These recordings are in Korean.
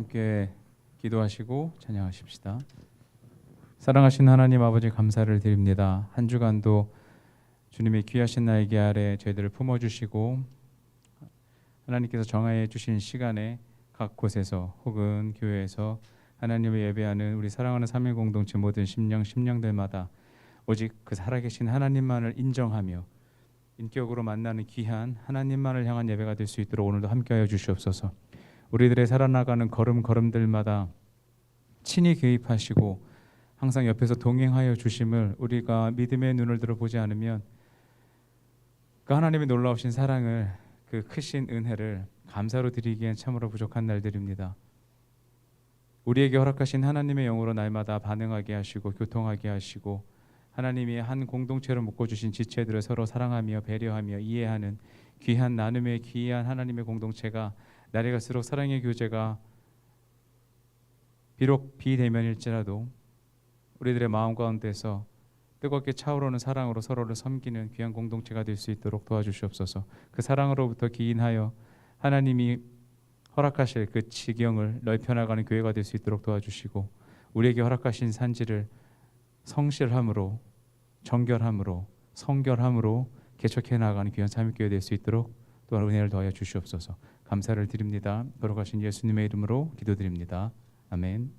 함께 기도하시고 찬양하십시다. 사랑하신 하나님 아버지, 감사를 드립니다. 한 주간도 주님의 귀하신 날개 아래 저희들을 품어주시고 하나님께서 정하여 주신 시간에 각 곳에서 혹은 교회에서 하나님을 예배하는 우리 사랑하는 삼일 공동체 모든 심령들마다 오직 그 살아계신 하나님만을 인정하며 인격으로 만나는 귀한 하나님만을 향한 예배가 될 수 있도록 오늘도 함께하여 주시옵소서. 우리들의 살아나가는 걸음걸음들마다 친히 개입하시고 항상 옆에서 동행하여 주심을 우리가 믿음의 눈을 들어 보지 않으면 그 하나님의 놀라우신 사랑을, 그 크신 은혜를 감사로 드리기엔 참으로 부족한 날들입니다. 우리에게 허락하신 하나님의 영으로 날마다 반응하게 하시고 교통하게 하시고 하나님이 한 공동체로 묶어주신 지체들을 서로 사랑하며 배려하며 이해하는 귀한 나눔의 귀한 하나님의 공동체가 날이 갈수록 사랑의 교제가 비록 비대면일지라도 우리들의 마음 가운데서 뜨겁게 차오르는 사랑으로 서로를 섬기는 귀한 공동체가 될 수 있도록 도와주시옵소서. 그 사랑으로부터 기인하여 하나님이 허락하실 그 지경을 넓혀나가는 교회가 될 수 있도록 도와주시고 우리에게 허락하신 산지를 성실함으로, 정결함으로, 성결함으로 개척해 나가는 귀한 참여교회 될 수 있도록 또한 은혜를 더하여 주시옵소서. 감사를 드립니다. 걸어가신 예수님의 이름으로 기도드립니다. 아멘.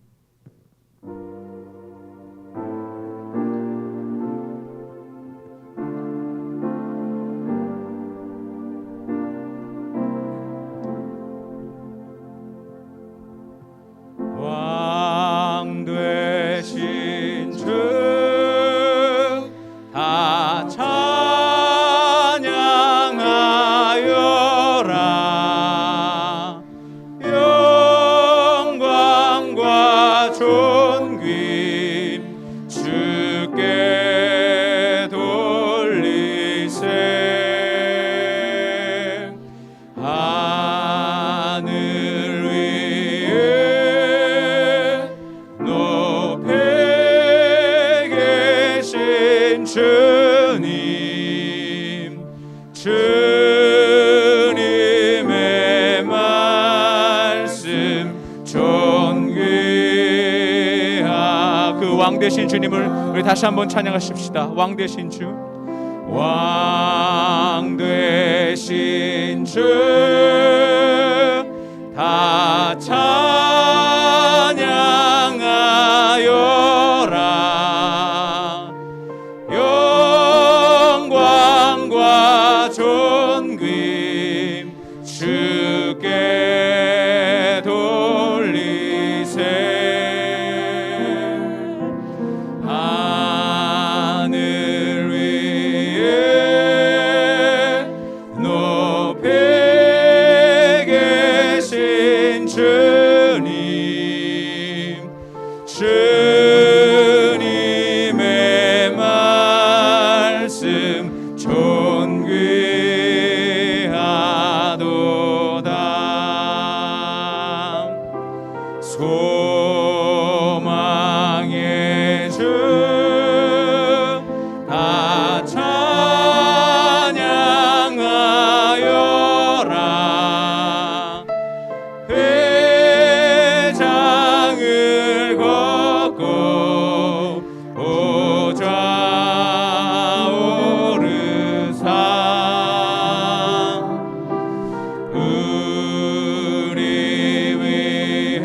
왕 되신 주 다 찬양하여라. 영광과 존귀 주께 돌리세. 하늘 위에 높이 계신 주님의 말씀 존귀하. 그 왕 되신 주님을 우리 다시 한번 찬양하십시다. 왕 되신 주, 왕 되신 주 다 찬양하여라. 영광과 존귀 주께 돌리세. 하늘 위에 높이 계신 주님의 말씀 존귀하도다. 소망의 주 다 찬양하여라. 회장을 걷고 보좌 오르사 우리 위해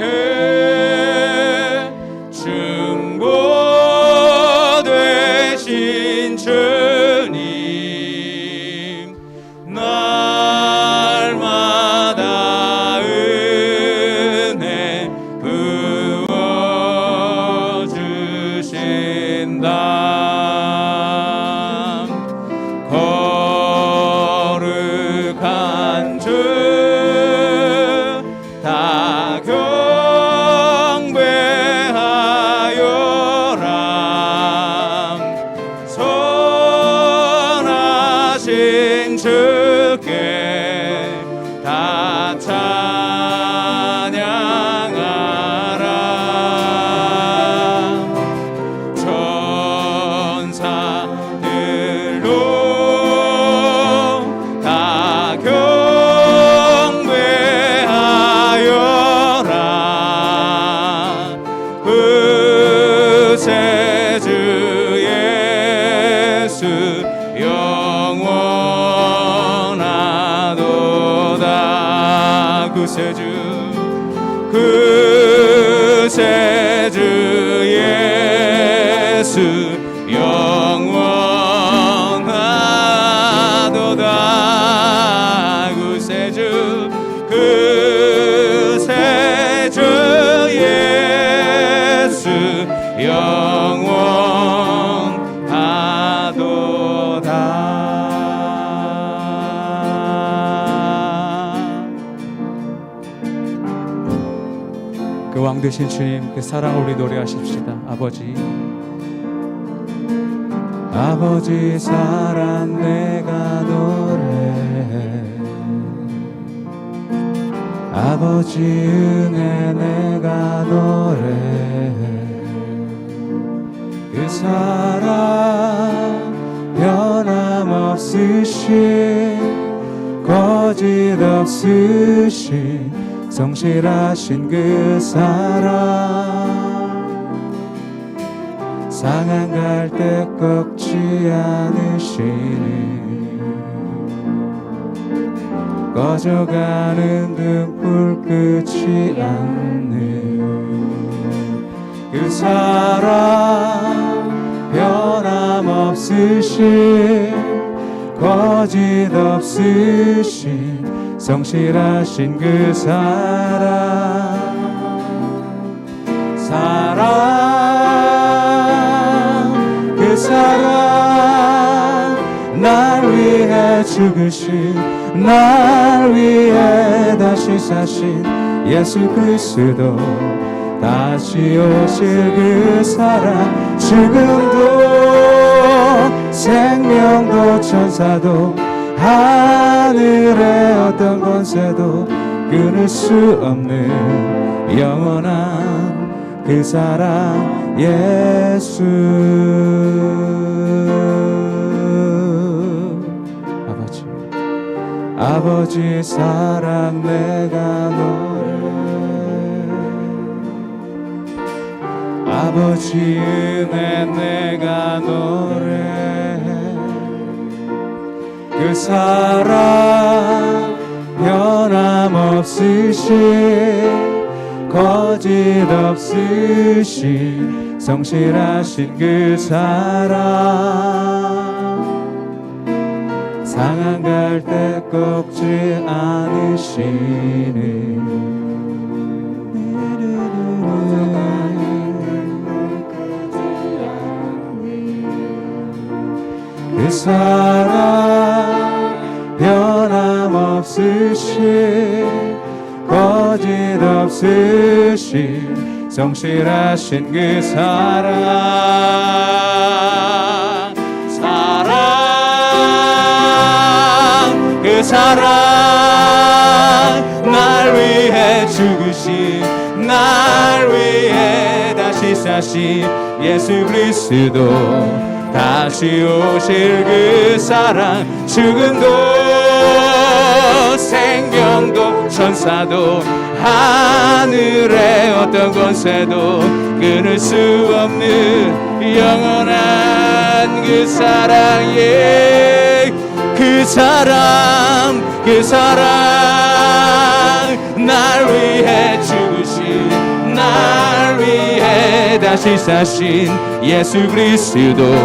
구세주 예수 영원하도다. 구세주 예수 영원하도다. 그 왕 되신 주님, 그 사랑을 우리 노래하십시다. 아버지 사랑 내가 노래해, 아버지 은혜 내가 노래해. 그 사랑 변함없으신 거짓 없으신 성실하신 그 사랑, 상한 갈 때 꺾지 않으시는, 꺼져가는 등불 끄지 않는 그 사랑, 변함없으신 거짓 없으신 성실하신 그 사랑, 그 사랑, 날 위해 죽으신, 날 위해 다시 사신 예수 그리스도, 다시 오실 그 사랑, 죽음도 생명도 천사도 하늘의 어떤 권세도 끊을 수 없는 영원한 그 사랑 예수. 아버지 사랑 내가 노래해, 아버지 은혜 내가 노래해. 그 사랑 변함없으신 거짓 없으신 성실하신 그 사랑, 상한 갈 때 꺾지 않으시는 그 사랑, 변함없으신 거짓 없으신 성실하신 그 사랑, 그 사랑, 날 위해 죽으신, 날 위해 다시 사신 예수 그리스도, 다시 오실 그 사랑, 죽음도 생명도 천사도 하늘의 어떤 권세도 끊을 수 없는 영원한 그 사랑에, 그 사랑, 그 사랑, 날 위해 죽으신, 날 위해 다시 사신 예수 그리스도,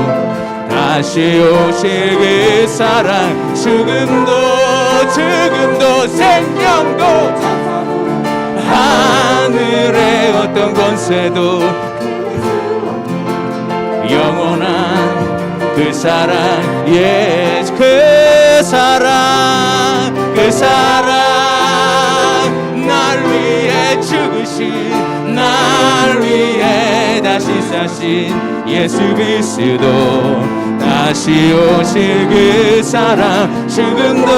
다시 오실 그 사랑, 죽음도 생명도 하늘의 어떤 권세도 영원한 그 사랑 예수, 그 사랑, 그 사랑, 날 위해 죽으신, 날 위해 다시 사신 예수 그리스도, 다시 오실 그 사랑, 죽음도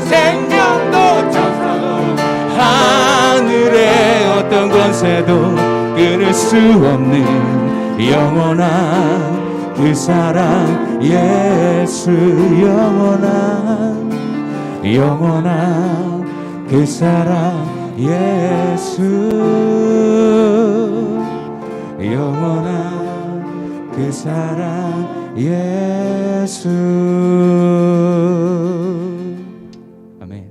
생명도 천사도 하늘의 어떤 권세도 끊을 수 없는 영원한 그 사랑 예수, 영원한 그 사랑 예수, 영원한 그 사랑 예수. 아멘.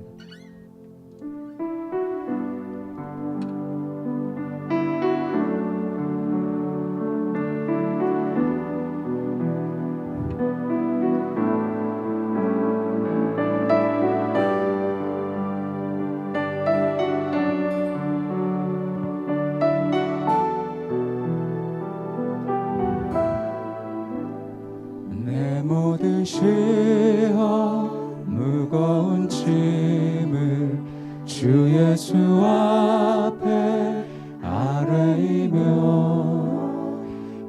주 예수 앞에 아뢰이며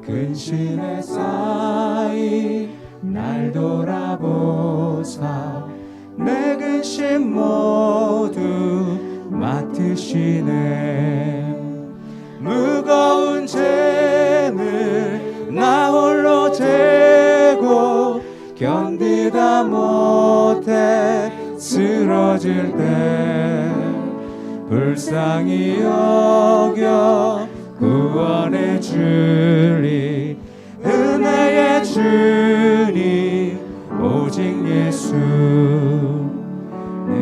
근심에 쌓인 날 돌아보사 내 근심 모두 맡으시네. 무거운 짐을 나 홀로 지고 견디다 못해 쓰러질 때 불쌍히 여겨 구원해 주리 은혜의 주님 오직 예수. 내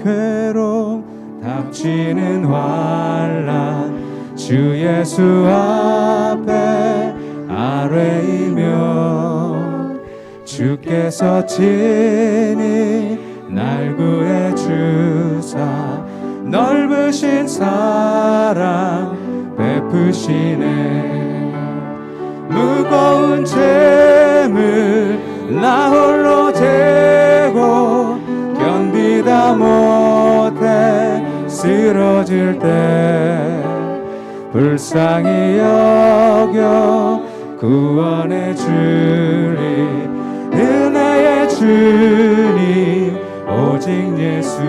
괴로움 닥치는 환난 주 예수 앞에 아뢰이며 주께서 친히 날 구해 주사 넓으신 사랑 베푸시네. 무거운 짐을 나 홀로 지고 견디다 못해 쓰러질 때 불쌍히 여겨 구원해 주리 은혜의 주님 오직 예수.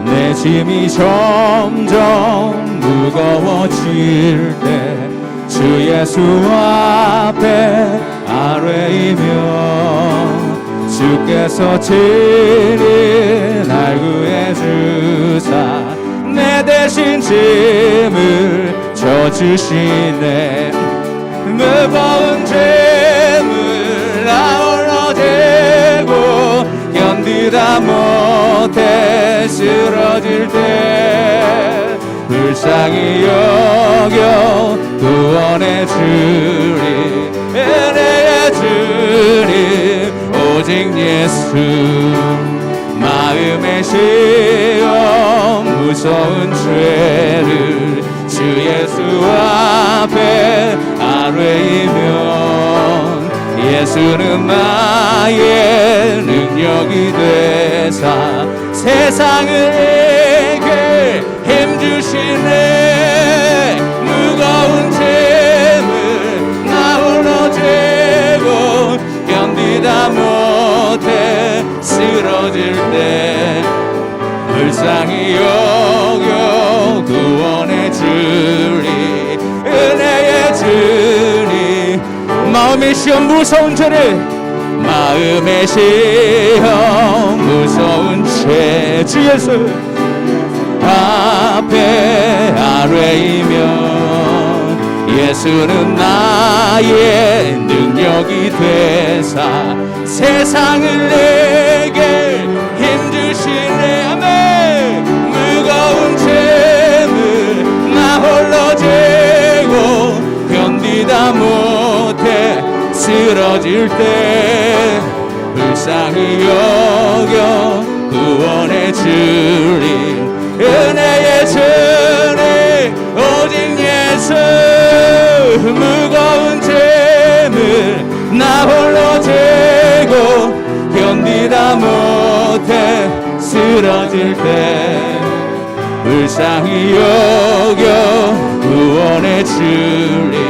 내 짐이 점점 무거워질 때 주 예수 앞에 아뢰이며 주께서 친히 날 구해 주사 내 대신 짐을 져주시네. 무거운 짐을 나 홀로 지고 견디다 못해 쓰러질 때 불쌍히 여겨 구원해 주리 은혜의 주님 오직 예수. 마음의 시험 무서운 죄를 주 예수 앞에 아뢰이면 예수는 나의 능력이 되사 세상을 이길 힘주시네. 무거운 짐을 나 홀로 지고 견디다 못해 쓰러질 때 불쌍히 여겨 구원해 주리 은혜의 주님. 마음의 시험 무서운 죄를 마음의 시험 무서운 죄 주 예수 앞에 아뢰이면 예수는 나의 능력이 되사 세상을 내게 힘주시네. 아멘. 무거운 짐을 나 홀로 지고 견디다 못해 쓰러질 때 불쌍히 여겨 구원해 주리 은혜의 주님 오직 예수. 무거운 짐을 나 홀로 지고 견디다 못해 쓰러질 때 불쌍히 여겨 구원해 주리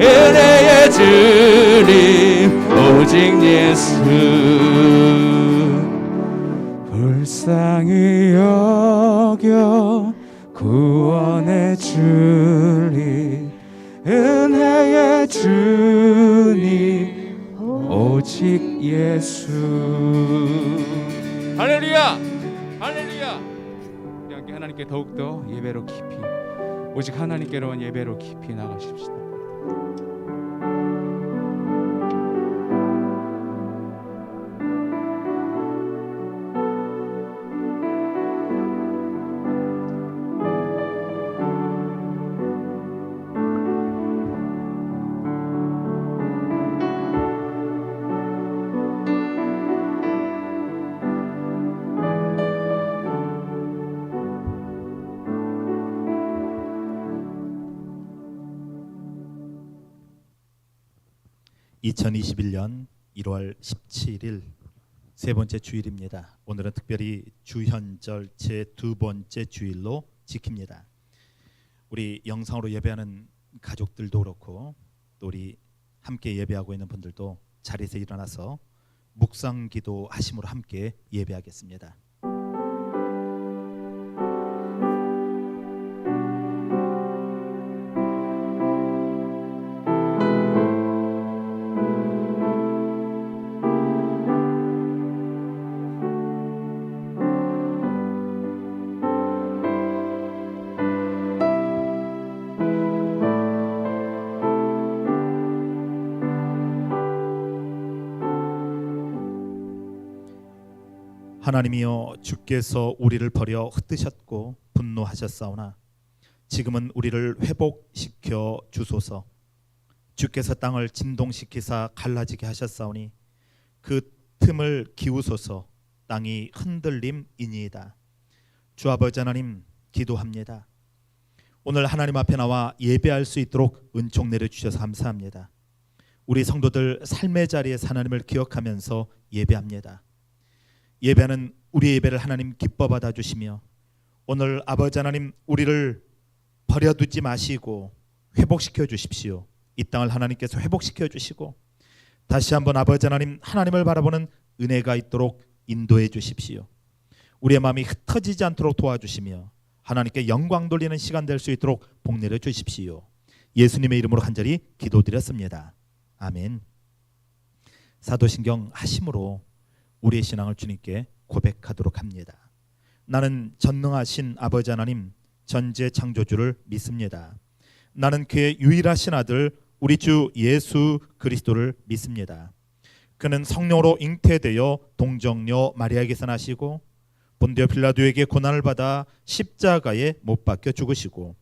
은혜의 주님 오직 예수. 불쌍히 여겨 구원해 주리 은혜의 주님 오직 예수. 할렐루야 할렐루야. 우리 함께 하나님께 더욱더 예배로 깊이 오직 하나님께로만 예배로 깊이 나가십시다. 2021년 1월 17일 세 번째 주일입니다. 오늘은 특별히 주현절 제 두 번째 주일로 지킵니다. 우리 영상으로 예배하는 가족들도 그렇고 또 우리 함께 예배하고 있는 분들도 자리에서 일어나서 묵상기도 하심으로 함께 예배하겠습니다. 하나님이여, 주께서 우리를 버려 흩으셨고 분노하셨사오나 지금은 우리를 회복시켜 주소서. 주께서 땅을 진동시키사 갈라지게 하셨사오니 그 틈을 기우소서. 땅이 흔들림이니이다. 주 아버지 하나님, 기도합니다. 오늘 하나님 앞에 나와 예배할 수 있도록 은총 내려주셔서 감사합니다. 우리 성도들 삶의 자리에서 하나님을 기억하면서 예배합니다. 예배하는 우리의 예배를 하나님 기뻐 받아주시며 오늘 아버지 하나님, 우리를 버려두지 마시고 회복시켜 주십시오. 이 땅을 하나님께서 회복시켜 주시고 다시 한번 아버지 하나님, 하나님을 바라보는 은혜가 있도록 인도해 주십시오. 우리의 마음이 흩어지지 않도록 도와주시며 하나님께 영광 돌리는 시간 될 수 있도록 복 내려 주십시오. 예수님의 이름으로 간절히 기도드렸습니다. 아멘. 사도신경 하심으로 우리의 신앙을 주님께 고백하도록 합니다. 나는 전능하신 아버지 하나님, 전제 창조주를 믿습니다. 나는 그의 유일하신 아들 우리 주 예수 그리스도를 믿습니다. 그는 성령으로 잉태되어 동정녀 마리아에게서 나시고 본디오 빌라도에게 고난을 받아 십자가에 못 박혀 죽으시고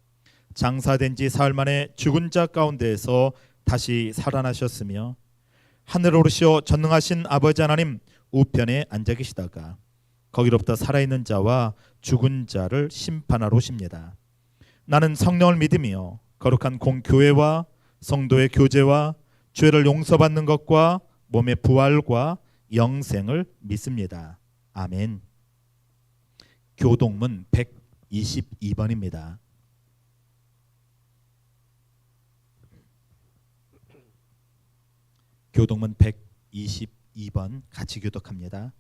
장사된 지 사흘 만에 죽은 자 가운데에서 다시 살아나셨으며 하늘 오르시어 전능하신 아버지 하나님 우편에 앉아 계시다가 거기로부터 살아있는 자와 죽은 자를 심판하러 오십니다. 나는 성령을 믿으며 거룩한 공교회와 성도의 교제와 죄를 용서받는 것과 몸의 부활과 영생을 믿습니다. 아멘. 교동문 122번입니다. 교동문 122번 같이 교독합니다.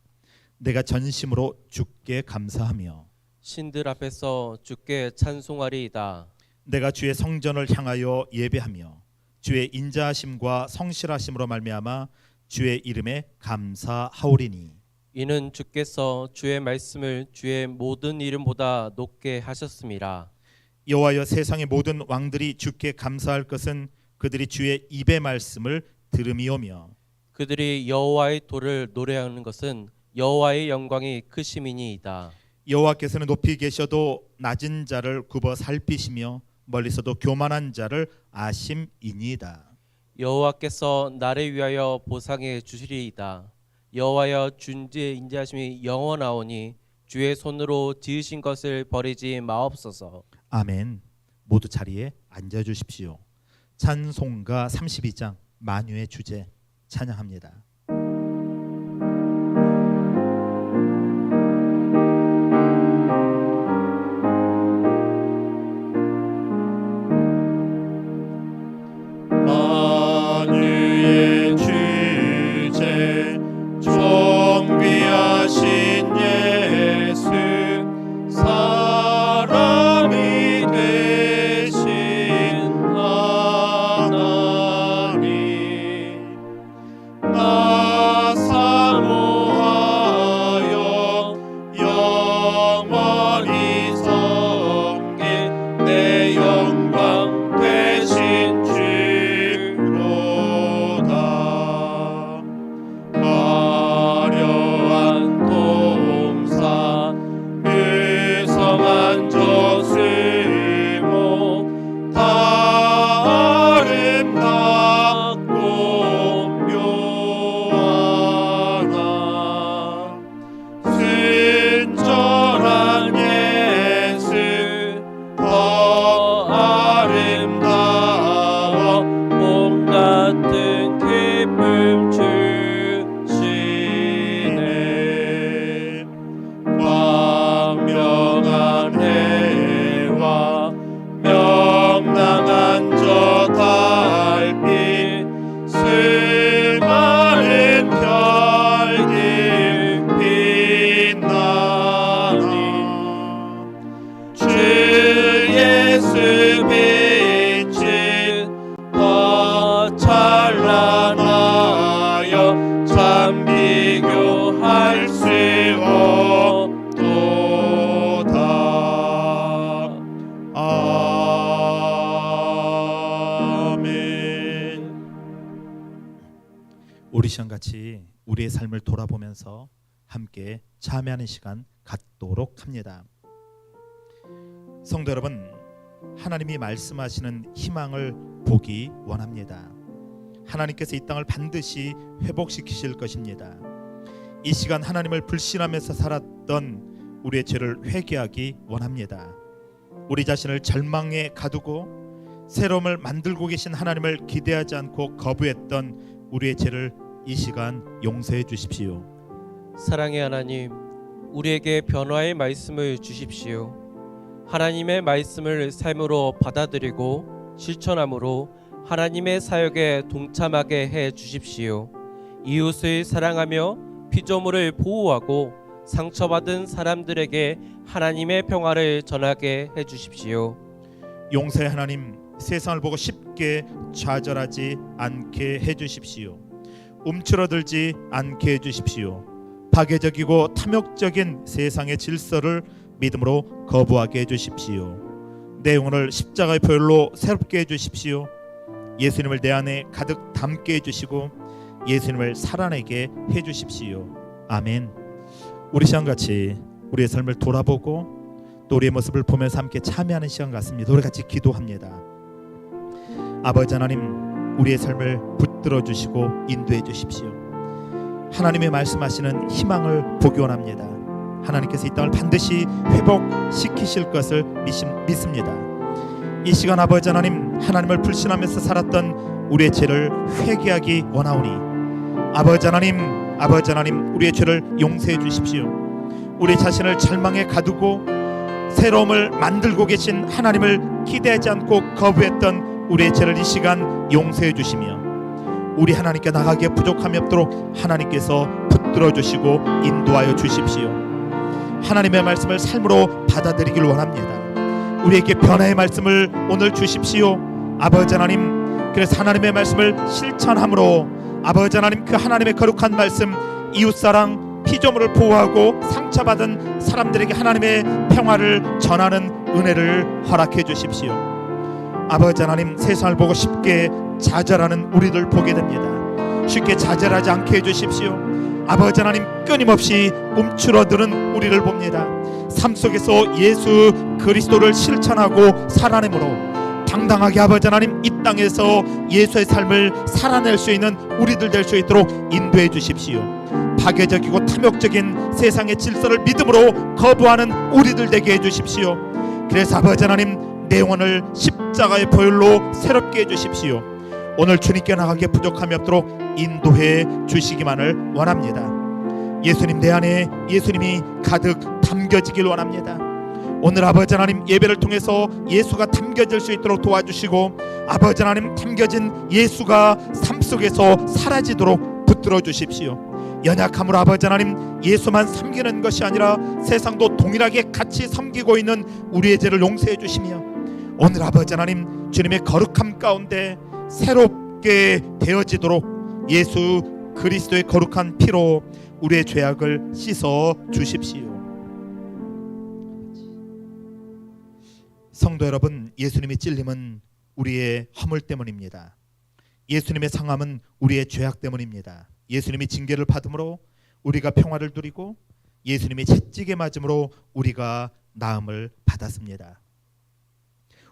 내가 전심으로 주께 감사하며 신들 앞에서 주께 찬송하리이다. 내가 주의 성전을 향하여 예배하며 주의 인자하심과 성실하심으로 말미암아 주의 이름에 감사하오리니 이는 주께서 주의 말씀을 주의 모든 이름보다 높게 하셨음이라. 여호와여, 세상의 모든 왕들이 주께 감사할 것은 그들이 주의 입의 말씀을 들음이오며 그들이 여호와의 도를 노래하는 것은 여호와의 영광이 크심이니이다. 여호와께서는 높이 계셔도 낮은 자를 굽어 살피시며 멀리서도 교만한 자를 아심이니이다. 여호와께서 나를 위하여 보상해 주시리이다. 여호와여, 주의 인자하심이 영원하오니 주의 손으로 지으신 것을 버리지 마옵소서. 아멘. 모두 자리에 앉아 주십시오. 찬송가 32장 만유의 주제 찬양합니다. 만유의 주제 존귀하신 예수 사람이 되신 하나님 우리 시간같이 우리의 삶을 돌아보면서 함께 참여하는 시간 갖도록 합니다. 성도 여러분, 하나님이 말씀하시는 희망을 보기 원합니다. 하나님께서 이 땅을 반드시 회복시키실 것입니다. 이 시간 하나님을 불신하면서 살았던 우리의 죄를 회개하기 원합니다. 우리 자신을 절망에 가두고 새로움을 만들고 계신 하나님을 기대하지 않고 거부했던 우리의 죄를 이 시간 용서해 주십시오. 사랑의 하나님, 우리에게 변화의 말씀을 주십시오. 하나님의 말씀을 삶으로 받아들이고 실천함으로 하나님의 사역에 동참하게 해 주십시오. 이웃을 사랑하며 피조물을 보호하고 상처받은 사람들에게 하나님의 평화를 전하게 해 주십시오. 용서의 하나님, 세상을 보고 쉽게 좌절하지 않게 해 주십시오. 움츠러들지 않게 해 주십시오. 파괴적이고 탐욕적인 세상의 질서를 믿음으로 거부하게 해 주십시오. 내 영혼을 십자가의 보혈로 새롭게 해 주십시오. 예수님을 내 안에 가득 담게 해주시고 예수님을 살아내게 해주십시오. 아멘. 우리 시간같이 우리의 삶을 돌아보고 또 우리의 모습을 보면서 함께 참여하는 시간 같습니다. 우리 같이 기도합니다. 아버지 하나님, 우리의 삶을 붙들어 주시고 인도해 주십시오. 하나님의 말씀하시는 희망을 보기 원합니다. 하나님께서 이 땅을 반드시 회복시키실 것을 믿습니다. 이 시간 아버지 하나님, 하나님을 불신하면서 살았던 우리의 죄를 회개하기 원하오니 아버지 하나님 우리의 죄를 용서해 주십시오. 우리 자신을 절망에 가두고 새로움을 만들고 계신 하나님을 기대하지 않고 거부했던 우리의 죄를 이 시간 용서해 주시며 우리 하나님께 나가기에 부족함이 없도록 하나님께서 붙들어 주시고 인도하여 주십시오. 하나님의 말씀을 삶으로 받아들이길 원합니다. 우리에게 변화의 말씀을 오늘 주십시오. 아버지 하나님, 그래서 하나님의 말씀을 실천함으로 아버지 하나님, 그 하나님의 거룩한 말씀, 이웃사랑, 피조물을 보호하고 상처받은 사람들에게 하나님의 평화를 전하는 은혜를 허락해 주십시오. 아버지 하나님, 세상을 보고 쉽게 좌절하는 우리들 보게 됩니다. 쉽게 좌절하지 않게 해주십시오. 아버지 하나님, 끊임없이 움츠러드는 우리를 봅니다. 삶 속에서 예수 그리스도를 실천하고 살아내므로 당당하게 아버지 하나님, 이 땅에서 예수의 삶을 살아낼 수 있는 우리들 될 수 있도록 인도해 주십시오. 파괴적이고 탐욕적인 세상의 질서를 믿음으로 거부하는 우리들 되게 해주십시오. 그래서 아버지 하나님, 내 영혼을 십자가의 보혈로 새롭게 해주십시오. 오늘 주님께 나가기에 부족함이 없도록 인도해 주시기만을 원합니다. 예수님, 내 안에 예수님이 가득 담겨지길 원합니다. 오늘 아버지 하나님, 예배를 통해서 예수가 담겨질 수 있도록 도와주시고 아버지 하나님, 담겨진 예수가 삶 속에서 사라지도록 붙들어 주십시오. 연약함으로 아버지 하나님, 예수만 섬기는 것이 아니라 세상도 동일하게 같이 섬기고 있는 우리의 죄를 용서해 주시며 오늘 아버지 하나님, 주님의 거룩함 가운데 새롭게 되어지도록 예수 그리스도의 거룩한 피로 우리의 죄악을 씻어 주십시오. 성도 여러분, 예수님의 찔림은 우리의 허물 때문입니다. 예수님의 상함은 우리의 죄악 때문입니다. 예수님이 징계를 받음으로 우리가 평화를 누리고 예수님이 채찍에 맞음으로 우리가 나음을 받았습니다.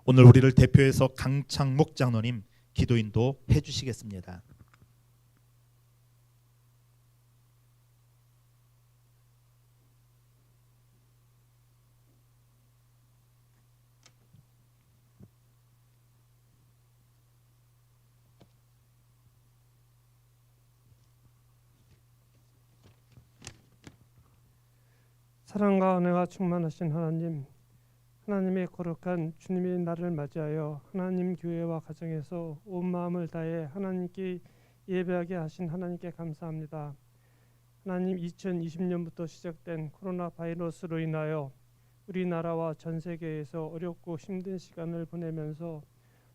오늘 우리를 대표해서 강창목 장로님 기도인도 해주시겠습니다. 사랑과 은혜가 충만하신 하나님, 하나님의 거룩한 주님의 날을 맞이하여 하나님 교회와 가정에서 온 마음을 다해 하나님께 예배하게 하신 하나님께 감사합니다. 하나님, 2020년부터 시작된 코로나 바이러스로 인하여 우리나라와 전 세계에서 어렵고 힘든 시간을 보내면서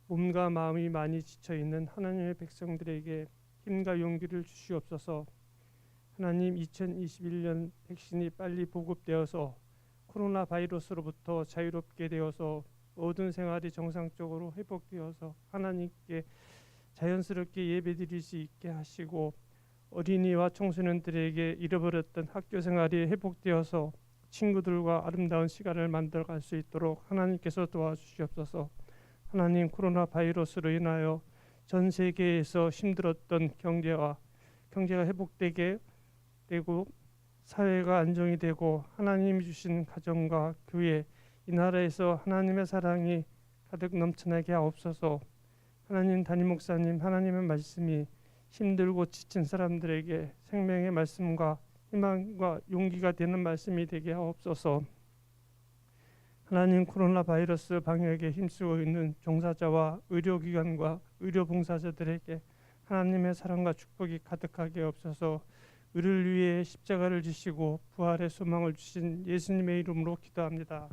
몸과 마음이 많이 지쳐있는 하나님의 백성들에게 힘과 용기를 주시옵소서. 하나님, 2021년 백신이 빨리 보급되어서 코로나 바이러스로부터 자유롭게 되어서 모든 생활이 정상적으로 회복되어서 하나님께 자연스럽게 예배드릴 수 있게 하시고 어린이와 청소년들에게 잃어버렸던 학교 생활이 회복되어서 친구들과 아름다운 시간을 만들어갈 수 있도록 하나님께서 도와주시옵소서. 하나님, 코로나 바이러스로 인하여 전 세계에서 힘들었던 경제가 회복되게 되고 사회가 안정이 되고 하나님이 주신 가정과 교회, 이 나라에서 하나님의 사랑이 가득 넘쳐나게 하옵소서. 하나님, 담임 목사님, 하나님의 말씀이 힘들고 지친 사람들에게 생명의 말씀과 희망과 용기가 되는 말씀이 되게 하옵소서. 하나님, 코로나 바이러스 방역에 힘쓰고 있는 종사자와 의료기관과 의료봉사자들에게 하나님의 사랑과 축복이 가득하게 없어서 우리를 위해 십자가를 지시고 부활의 소망을 주신 예수님의 이름으로 기도합니다.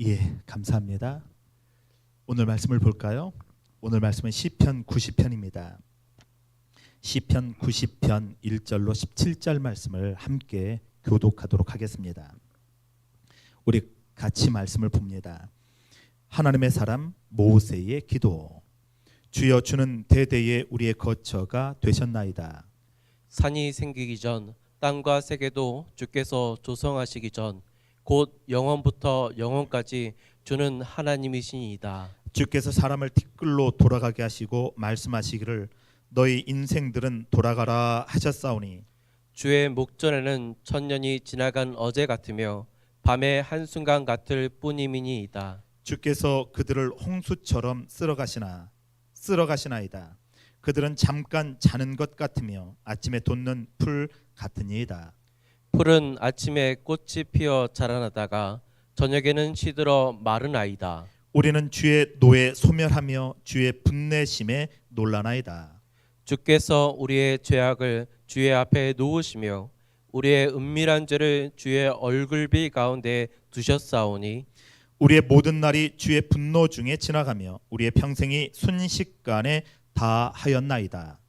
예, 감사합니다. 오늘 말씀을 볼까요? 오늘 말씀은 시편 90편입니다. 시편 90편 1절로 17절 말씀을 함께 교독하도록 하겠습니다. 우리 같이 말씀을 봅니다. 하나님의 사람 모세의 기도. 주여, 주는 대대에 우리의 거처가 되셨나이다. 산이 생기기 전 땅과 세계도 주께서 조성하시기 전 곧 영원부터 영원까지 주는 하나님이시니이다. 주께서 사람을 티끌로 돌아가게 하시고 말씀하시기를 너희 인생들은 돌아가라 하셨사오니 주의 목전에는 천년이 지나간 어제 같으며 밤의 한순간 같을 뿐이니이다. 주께서 그들을 홍수처럼 쓸어가시나이다. 그들은 잠깐 자는 것 같으며 아침에 돋는 풀 같으니이다. 풀은 아침에 꽃이 피어 자라나다가 저녁에는 시들어 마르나이다. 우리는 주의 노에 소멸하며 주의 분내심에 놀라나이다. 주께서 우리의 죄악을 주의 앞에 놓으시며 우리의 은밀한 죄를 주의 얼굴비 가운데 두셨사오니 우리의 모든 날이 주의 분노 중에 지나가며 우리의 평생이 순식간에 다 하였나이다.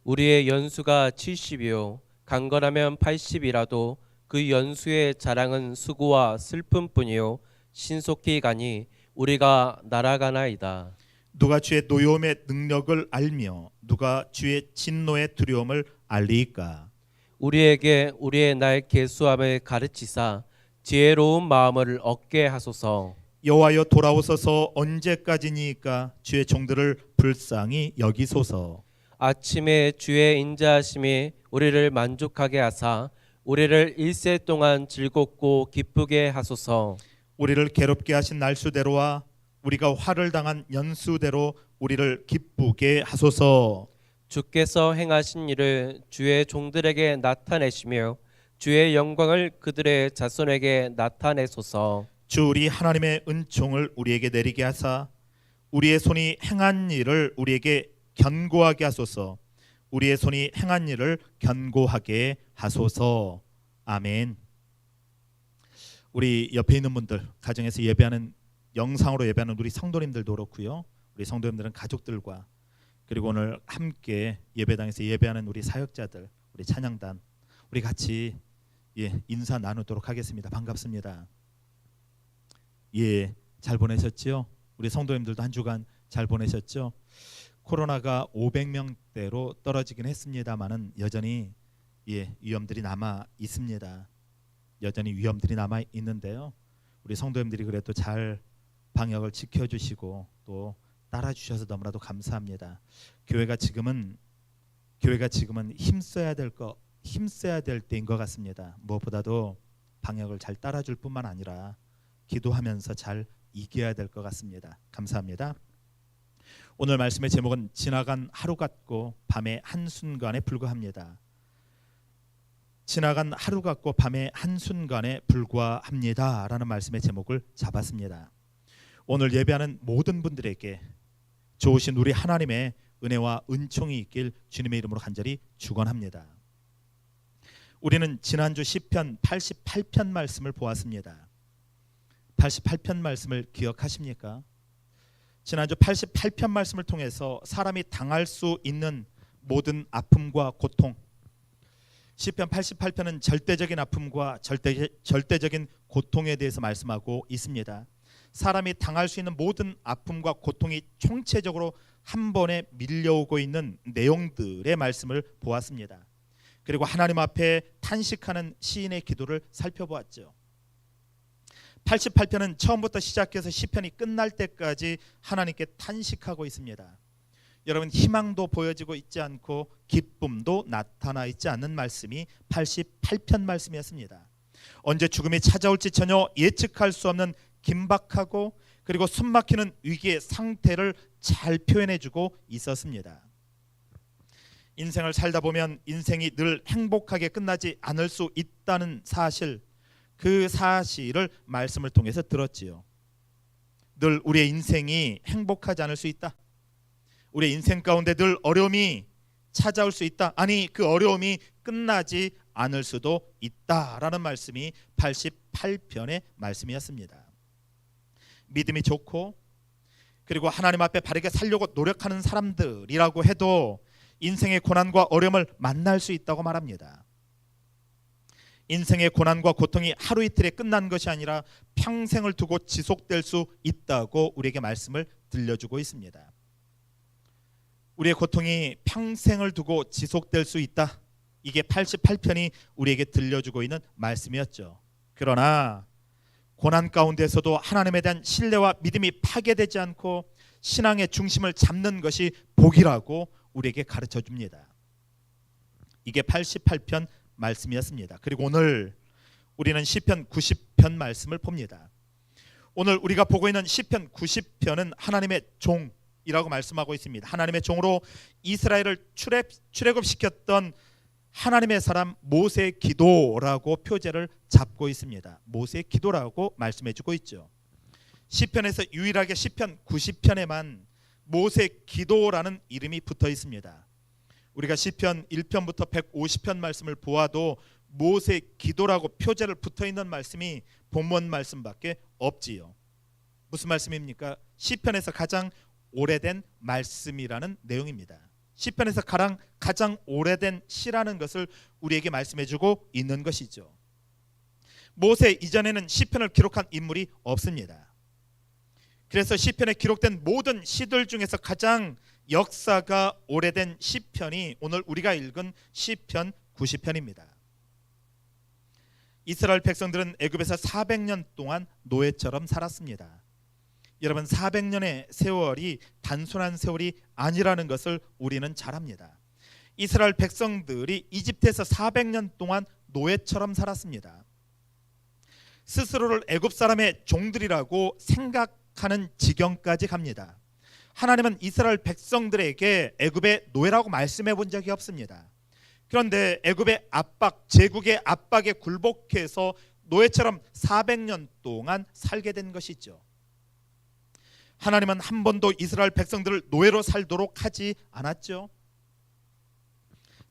우리의 연수가 70이요 강건하면 80이라도 그 연수의 자랑은 수고와 슬픔뿐이요 신속히 가니 우리가 날아가나이다. 누가 주의 노여움의 능력을 알며 누가 주의 진노의 두려움을 알리이까. 우리에게 우리의 날 계수함을 가르치사 지혜로운 마음을 얻게 하소서. 여호와여, 돌아오소서. 언제까지니까 주의 종들을 불쌍히 여기소서. 아침에 주의 인자하심이 우리를 만족하게 하사 우리를 일세 동안 즐겁고 기쁘게 하소서. 우리를 괴롭게 하신 날수대로와 우리가 화를 당한 연수대로 우리를 기쁘게 하소서. 주께서 행하신 일을 주의 종들에게 나타내시며 주의 영광을 그들의 자손에게 나타내소서. 주 우리 하나님의 은총을 우리에게 내리게 하사 우리의 손이 행한 일을 우리에게 견고하게 하소서. 우리의 손이 행한 일을 견고하게 하소서. 아멘. 우리 옆에 있는 분들, 가정에서 예배하는, 영상으로 예배하는 우리 성도님들도 그렇고요. 우리 성도님들은 가족들과, 그리고 오늘 함께 예배당에서 예배하는 우리 사역자들, 우리 찬양단, 우리 같이 인사 나누도록 하겠습니다. 반갑습니다. 잘 보내셨죠? 우리 성도님들도 한 주간 잘 보내셨죠? 코로나가 500명대로 떨어지긴 했습니다만은 여전히 위험들이 남아 있습니다. 여전히 위험들이 남아 있는데요. 우리 성도님들이 그래도 잘 방역을 지켜주시고 또 따라주셔서 너무나도 감사합니다. 교회가 지금은 힘써야 될 때인 것 같습니다. 무엇보다도 방역을 잘 따라줄 뿐만 아니라 기도하면서 잘 이겨야 될 것 같습니다. 감사합니다. 오늘 말씀의 제목은 지나간 하루 같고 밤의 한순간에 불과합니다. 지나간 하루 같고 밤의 한순간에 불과합니다 라는 말씀의 제목을 잡았습니다. 오늘 예배하는 모든 분들에게 좋으신 우리 하나님의 은혜와 은총이 있길 주님의 이름으로 간절히 축원합니다. 우리는 지난주 시편 88편 말씀을 보았습니다. 88편 말씀을 기억하십니까? 지난주 88편 말씀을 통해서 사람이 당할 수 있는 모든 아픔과 고통, 시편 88편은 절대적인 아픔과 절대적인 고통에 대해서 말씀하고 있습니다. 사람이 당할 수 있는 모든 아픔과 고통이 총체적으로 한 번에 밀려오고 있는 내용들의 말씀을 보았습니다. 그리고 하나님 앞에 탄식하는 시인의 기도를 살펴보았죠. 88편은 처음부터 시작해서 시편이 끝날 때까지 하나님께 탄식하고 있습니다. 여러분, 희망도 보여지고 있지 않고 기쁨도 나타나 있지 않는 말씀이 88편 말씀이었습니다. 언제 죽음이 찾아올지 전혀 예측할 수 없는 긴박하고 그리고 숨막히는 위기의 상태를 잘 표현해주고 있었습니다. 인생을 살다 보면 인생이 늘 행복하게 끝나지 않을 수 있다는 사실, 그 사실을 말씀을 통해서 들었지요. 늘 우리의 인생이 행복하지 않을 수 있다. 우리의 인생 가운데 늘 어려움이 찾아올 수 있다. 아니, 그 어려움이 끝나지 않을 수도 있다라는 말씀이 88편의 말씀이었습니다. 믿음이 좋고 그리고 하나님 앞에 바르게 살려고 노력하는 사람들이라고 해도 인생의 고난과 어려움을 만날 수 있다고 말합니다. 인생의 고난과 고통이 하루 이틀에 끝난 것이 아니라 평생을 두고 지속될 수 있다고 우리에게 말씀을 들려주고 있습니다. 우리의 고통이 평생을 두고 지속될 수 있다. 이게 88편이 우리에게 들려주고 있는 말씀이었죠. 그러나 고난 가운데서도 하나님에 대한 신뢰와 믿음이 파괴되지 않고 신앙의 중심을 잡는 것이 복이라고 우리에게 가르쳐 줍니다. 이게 88편 말씀이었습니다. 그리고 오늘 우리는 시편 90편 말씀을 봅니다. 오늘 우리가 보고 있는 시편 90편은 하나님의 종이라고 말씀하고 있습니다. 하나님의 종으로 이스라엘을 출애굽시켰던 하나님의 사람 모세의 기도라고 표제를 잡고 있습니다. 모세의 기도라고 말씀해주고 있죠. 시편에서 유일하게 시편 90편에만 모세의 기도라는 이름이 붙어 있습니다. 우리가 시편 1편부터 150편 말씀을 보아도 모세의 기도라고 표제를 붙어 있는 말씀이 본문 말씀밖에 없지요. 무슨 말씀입니까? 시편에서 가장 오래된 말씀이라는 내용입니다. 시편에서 가장 오래된 시라는 것을 우리에게 말씀해주고 있는 것이죠. 모세 이전에는 시편을 기록한 인물이 없습니다. 그래서 시편에 기록된 모든 시들 중에서 가장 역사가 오래된 시편이 오늘 우리가 읽은 시편 90편입니다. 이스라엘 백성들은 애굽에서 400년 동안 노예처럼 살았습니다. 여러분, 400년의 세월이 단순한 세월이 아니라는 것을 우리는 잘 압니다. 이스라엘 백성들이 이집트에서 400년 동안 노예처럼 살았습니다. 스스로를 애굽 사람의 종들이라고 생각하는 지경까지 갑니다. 하나님은 이스라엘 백성들에게 애굽의 노예라고 말씀해 본 적이 없습니다. 그런데 애굽의 압박, 제국의 압박에 굴복해서 노예처럼 400년 동안 살게 된 것이죠. 하나님은 한 번도 이스라엘 백성들을 노예로 살도록 하지 않았죠.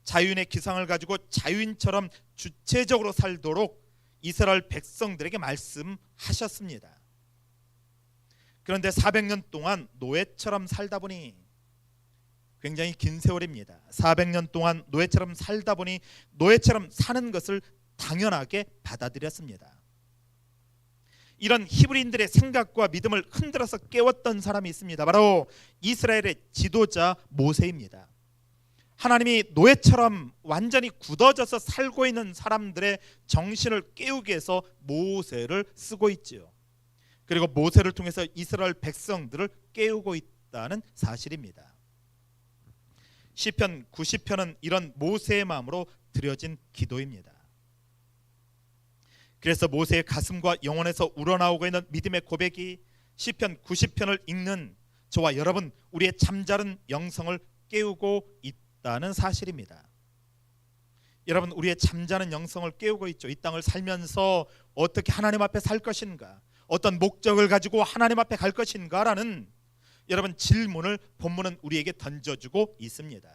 자유인의 기상을 가지고 자유인처럼 주체적으로 살도록 이스라엘 백성들에게 말씀하셨습니다. 그런데 400년 동안 노예처럼 살다 보니, 굉장히 긴 세월입니다. 400년 동안 노예처럼 살다 보니 노예처럼 사는 것을 당연하게 받아들였습니다. 이런 히브리인들의 생각과 믿음을 흔들어서 깨웠던 사람이 있습니다. 바로 이스라엘의 지도자 모세입니다. 하나님이 노예처럼 완전히 굳어져서 살고 있는 사람들의 정신을 깨우기 위해서 모세를 쓰고 있지요. 그리고 모세를 통해서 이스라엘 백성들을 깨우고 있다는 사실입니다. 시편 90편은 이런 모세의 마음으로 드려진 기도입니다. 그래서 모세의 가슴과 영혼에서 우러나오고 있는 믿음의 고백이 시편 90편을 읽는 저와 여러분, 우리의 잠자는 영성을 깨우고 있다는 사실입니다. 여러분, 우리의 잠자는 영성을 깨우고 있죠. 이 땅을 살면서 어떻게 하나님 앞에 살 것인가, 어떤 목적을 가지고 하나님 앞에 갈 것인가라는 여러분 질문을 본문은 우리에게 던져주고 있습니다.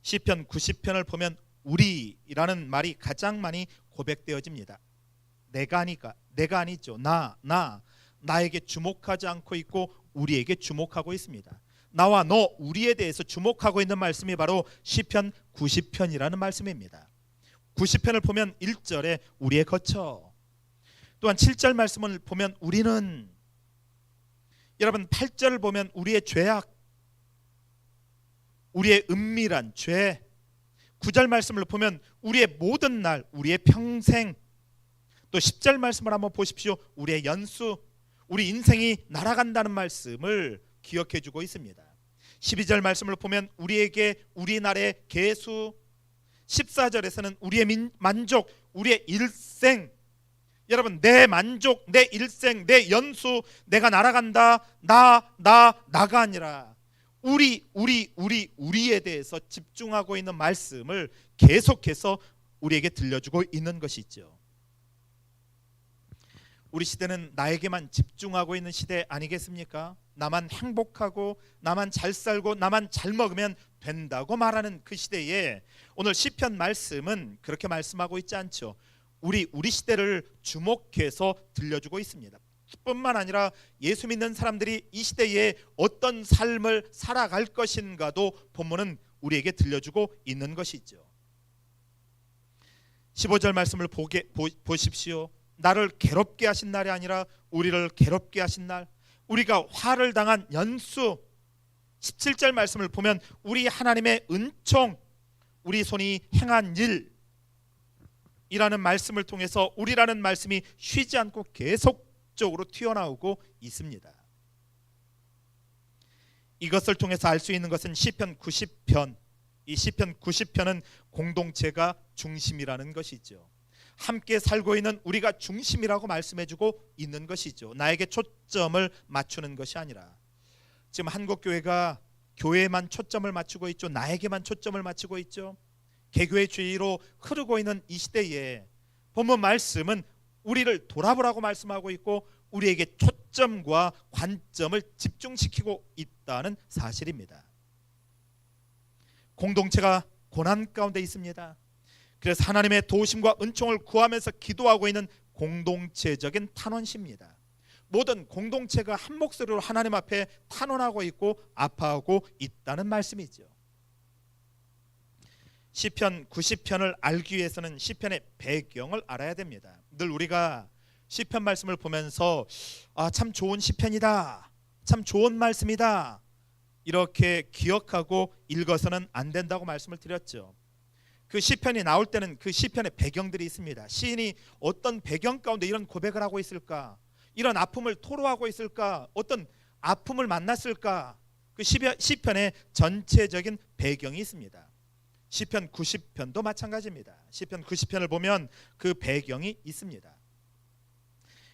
시편 90편을 보면 우리라는 말이 가장 많이 고백되어집니다. 내가 아니죠. 나에게 주목하지 않고 있고 우리에게 주목하고 있습니다. 나와 너 우리에 대해서 주목하고 있는 말씀이 바로 시편 90편이라는 말씀입니다. 90편을 보면 1절에 우리의 거처, 또한 7절 말씀을 보면 우리는, 여러분 8절을 보면 우리의 죄악, 우리의 은밀한 죄, 9절 말씀을 보면 우리의 모든 날, 우리의 평생, 또 10절 말씀을 한번 보십시오. 우리의 연수, 우리 인생이 날아간다는 말씀을 기억해주고 있습니다. 12절 말씀을 보면 우리에게 우리 날의 계수, 14절에서는 우리의 만족, 우리의 일생, 여러분 내 만족, 내 일생, 내 연수, 내가 날아간다, 나가 아니라 우리에 대해서 집중하고 있는 말씀을 계속해서 우리에게 들려주고 있는 것이죠. 우리 시대는 나에게만 집중하고 있는 시대 아니겠습니까? 나만 행복하고 나만 잘 살고 나만 잘 먹으면 된다고 말하는 그 시대에 오늘 시편 말씀은 그렇게 말씀하고 있지 않죠. 우리 시대를 주목해서 들려주고 있습니다. 뿐만 아니라 예수 믿는 사람들이 이 시대에 어떤 삶을 살아갈 것인가도 본문은 우리에게 들려주고 있는 것이죠. 15절 말씀을 보십시오. 나를 괴롭게 하신 날이 아니라 우리를 괴롭게 하신 날, 우리가 화를 당한 연수. 17절 말씀을 보면 우리 하나님의 은총, 우리 손이 행한 일이라는 말씀을 통해서 우리라는 말씀이 쉬지 않고 계속적으로 튀어나오고 있습니다. 이것을 통해서 알 수 있는 것은 시편 90편, 이 시편 90편은 공동체가 중심이라는 것이죠. 함께 살고 있는 우리가 중심이라고 말씀해주고 있는 것이죠. 나에게 초점을 맞추는 것이 아니라, 지금 한국교회가 교회에만 초점을 맞추고 있죠. 나에게만 초점을 맞추고 있죠. 개교회주의로 흐르고 있는 이 시대에 본문 말씀은 우리를 돌아보라고 말씀하고 있고 우리에게 초점과 관점을 집중시키고 있다는 사실입니다. 공동체가 고난 가운데 있습니다. 그래서 하나님의 도우심과 은총을 구하면서 기도하고 있는 공동체적인 탄원시입니다. 모든 공동체가 한 목소리로 하나님 앞에 탄원하고 있고 아파하고 있다는 말씀이죠. 시편 90편을 알기 위해서는 시편의 배경을 알아야 됩니다. 늘 우리가 시편 말씀을 보면서 참 좋은 시편이다, 참 좋은 말씀이다, 이렇게 기억하고 읽어서는 안 된다고 말씀을 드렸죠. 그 시편이 나올 때는 그 시편의 배경들이 있습니다. 시인이 어떤 배경 가운데 이런 고백을 하고 있을까, 이런 아픔을 토로하고 있을까, 어떤 아픔을 만났을까, 그 시편의 전체적인 배경이 있습니다. 시편 90편도 마찬가지입니다. 시편 90편을 보면 그 배경이 있습니다.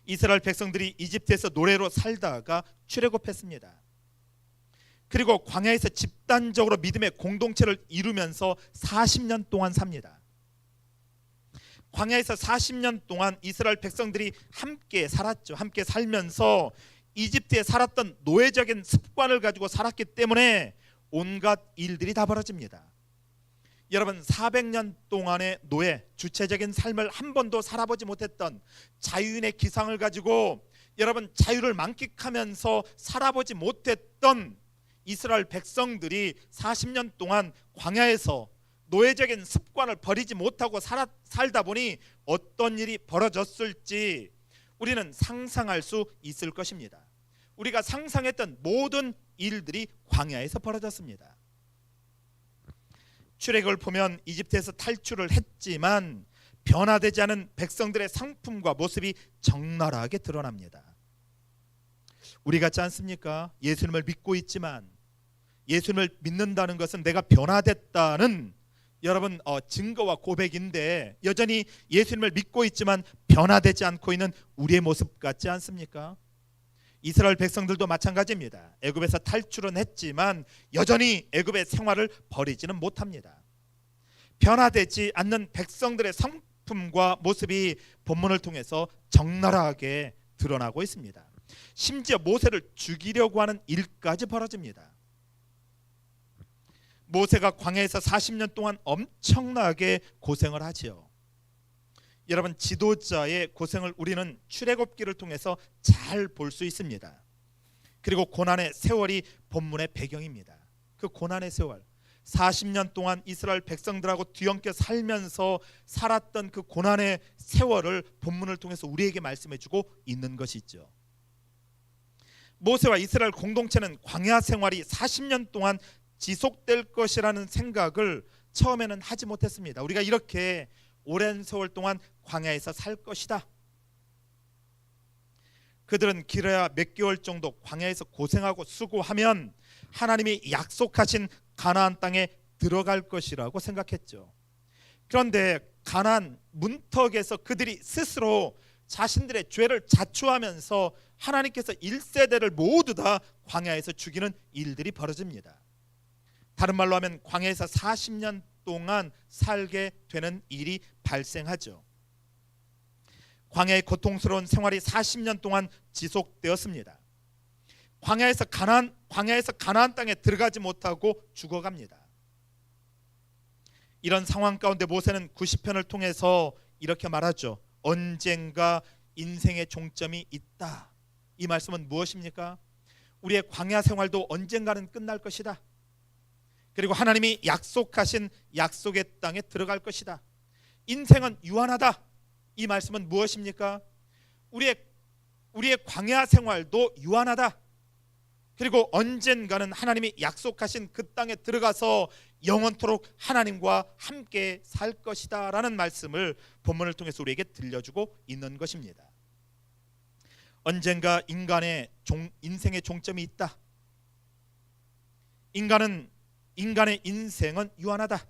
이스라엘 백성들이 이집트에서 노예로 살다가 출애굽했습니다. 그리고 광야에서 집단적으로 믿음의 공동체를 이루면서 40년 동안 삽니다. 광야에서 40년 동안 이스라엘 백성들이 함께 살았죠. 함께 살면서 이집트에 살았던 노예적인 습관을 가지고 살았기 때문에 온갖 일들이 다 벌어집니다. 여러분 400년 동안의 노예, 주체적인 삶을 한 번도 살아보지 못했던 자유인의 기상을 가지고 여러분 자유를 만끽하면서 살아보지 못했던 이스라엘 백성들이 40년 동안 광야에서 노예적인 습관을 버리지 못하고 살다 보니 어떤 일이 벌어졌을지 우리는 상상할 수 있을 것입니다. 우리가 상상했던 모든 일들이 광야에서 벌어졌습니다. 출애굽을 보면 이집트에서 탈출을 했지만 변화되지 않은 백성들의 상품과 모습이 적나라하게 드러납니다. 우리 같지 않습니까? 예수님을 믿고 있지만 예수님을 믿는다는 것은 내가 변화됐다는 여러분 증거와 고백인데 여전히 예수님을 믿고 있지만 변화되지 않고 있는 우리의 모습 같지 않습니까? 이스라엘 백성들도 마찬가지입니다. 애굽에서 탈출은 했지만 여전히 애굽의 생활을 버리지는 못합니다. 변화되지 않는 백성들의 성품과 모습이 본문을 통해서 적나라하게 드러나고 있습니다. 심지어 모세를 죽이려고 하는 일까지 벌어집니다. 모세가 광야에서 40년 동안 엄청나게 고생을 하지요. 여러분, 지도자의 고생을 우리는 출애굽기를 통해서 잘 볼 수 있습니다. 그리고 고난의 세월이 본문의 배경입니다. 그 고난의 세월, 40년 동안 이스라엘 백성들하고 뒤엉켜 살면서 살았던 그 고난의 세월을 본문을 통해서 우리에게 말씀해주고 있는 것이죠. 모세와 이스라엘 공동체는 광야 생활이 40년 동안 지속될 것이라는 생각을 처음에는 하지 못했습니다. 우리가 이렇게 오랜 세월 동안 광야에서 살 것이다. 그들은 길어야 몇 개월 정도 광야에서 고생하고 수고하면 하나님이 약속하신 가나안 땅에 들어갈 것이라고 생각했죠. 그런데 가나안 문턱에서 그들이 스스로 자신들의 죄를 자초하면서 하나님께서 1세대를 모두 다 광야에서 죽이는 일들이 벌어집니다. 다른 말로 하면 광야에서 40년 동안 살게 되는 일이 발생하죠. 광야의 고통스러운 생활이 40년 동안 지속되었습니다. 광야에서 가나안 땅에 들어가지 못하고 죽어갑니다. 이런 상황 가운데 모세는 90편을 통해서 이렇게 말하죠. 언젠가 인생의 종점이 있다. 이 말씀은 무엇입니까? 우리의 광야 생활도 언젠가는 끝날 것이다. 그리고 하나님이 약속하신 약속의 땅에 들어갈 것이다. 인생은 유한하다. 이 말씀은 무엇입니까? 우리의 광야 생활도 유한하다. 그리고 언젠가는 하나님이 약속하신 그 땅에 들어가서 영원토록 하나님과 함께 살 것이다 라는 말씀을 본문을 통해서 우리에게 들려주고 있는 것입니다. 언젠가 인간의 인생의 종점이 있다. 인간의 인생은 유한하다.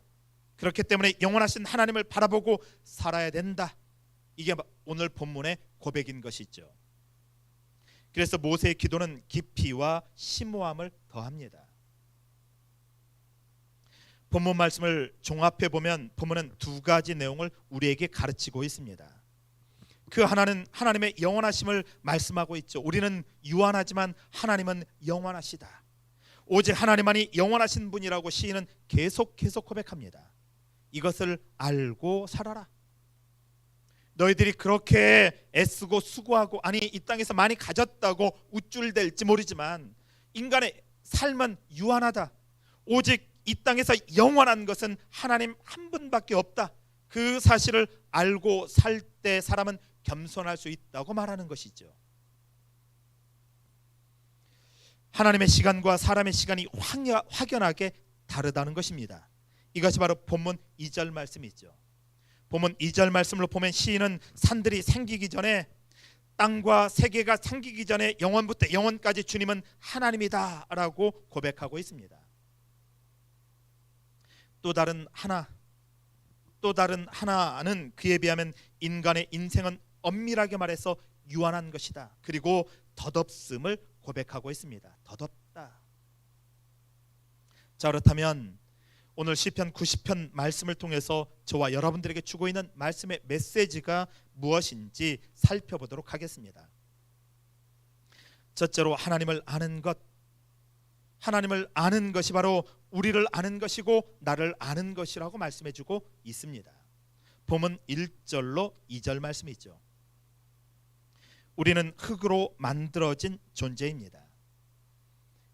그렇기 때문에 영원하신 하나님을 바라보고 살아야 된다. 이게 오늘 본문의 고백인 것이죠. 그래서 모세의 기도는 깊이와 심오함을 더합니다. 본문 말씀을 종합해 보면 본문은 두 가지 내용을 우리에게 가르치고 있습니다. 그 하나는 하나님의 영원하심을 말씀하고 있죠. 우리는 유한하지만 하나님은 영원하시다. 오직 하나님만이 영원하신 분이라고 시인은 계속 고백합니다. 이것을 알고 살아라. 너희들이 그렇게 애쓰고 수고하고 아니 이 땅에서 많이 가졌다고 우쭐댈지 모르지만 인간의 삶은 유한하다. 오직 이 땅에서 영원한 것은 하나님 한 분밖에 없다. 그 사실을 알고 살 때 사람은 겸손할 수 있다고 말하는 것이죠. 하나님의 시간과 사람의 시간이 확연하게 다르다는 것입니다. 이것이 바로 본문 2절 말씀이죠. 본문 2절 말씀으로 보면 시인은 산들이 생기기 전에, 땅과 세계가 생기기 전에 영원부터 영원까지 주님은 하나님이다 라고 고백하고 있습니다. 또 다른 하나는 그에 비하면 인간의 인생은 엄밀하게 말해서 유한한 것이다. 그리고 덧없음을 고백하고 있습니다. 덧없다. 자, 그렇다면 오늘 시편 90편 말씀을 통해서 저와 여러분들에게 주고 있는 말씀의 메시지가 무엇인지 살펴보도록 하겠습니다. 첫째로 하나님을 아는 것. 하나님을 아는 것이 바로 우리를 아는 것이고 나를 아는 것이라고 말씀해주고 있습니다. 본문 1절로 2절 말씀이죠. 우리는 흙으로 만들어진 존재입니다.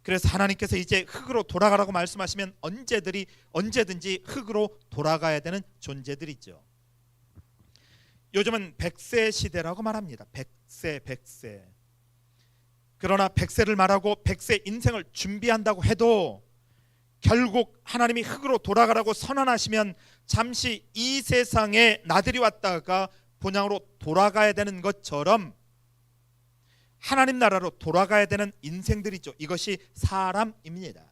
그래서 하나님께서 이제 흙으로 돌아가라고 말씀하시면 언제든지 흙으로 돌아가야 되는 존재들이죠. 요즘은 100세 시대라고 말합니다. 100세. 그러나 100세를 말하고 100세 인생을 준비한다고 해도 결국 하나님이 흙으로 돌아가라고 선언하시면 잠시 이 세상에 나들이 왔다가 본향으로 돌아가야 되는 것처럼 하나님 나라로 돌아가야 되는 인생들이죠. 이것이 사람입니다.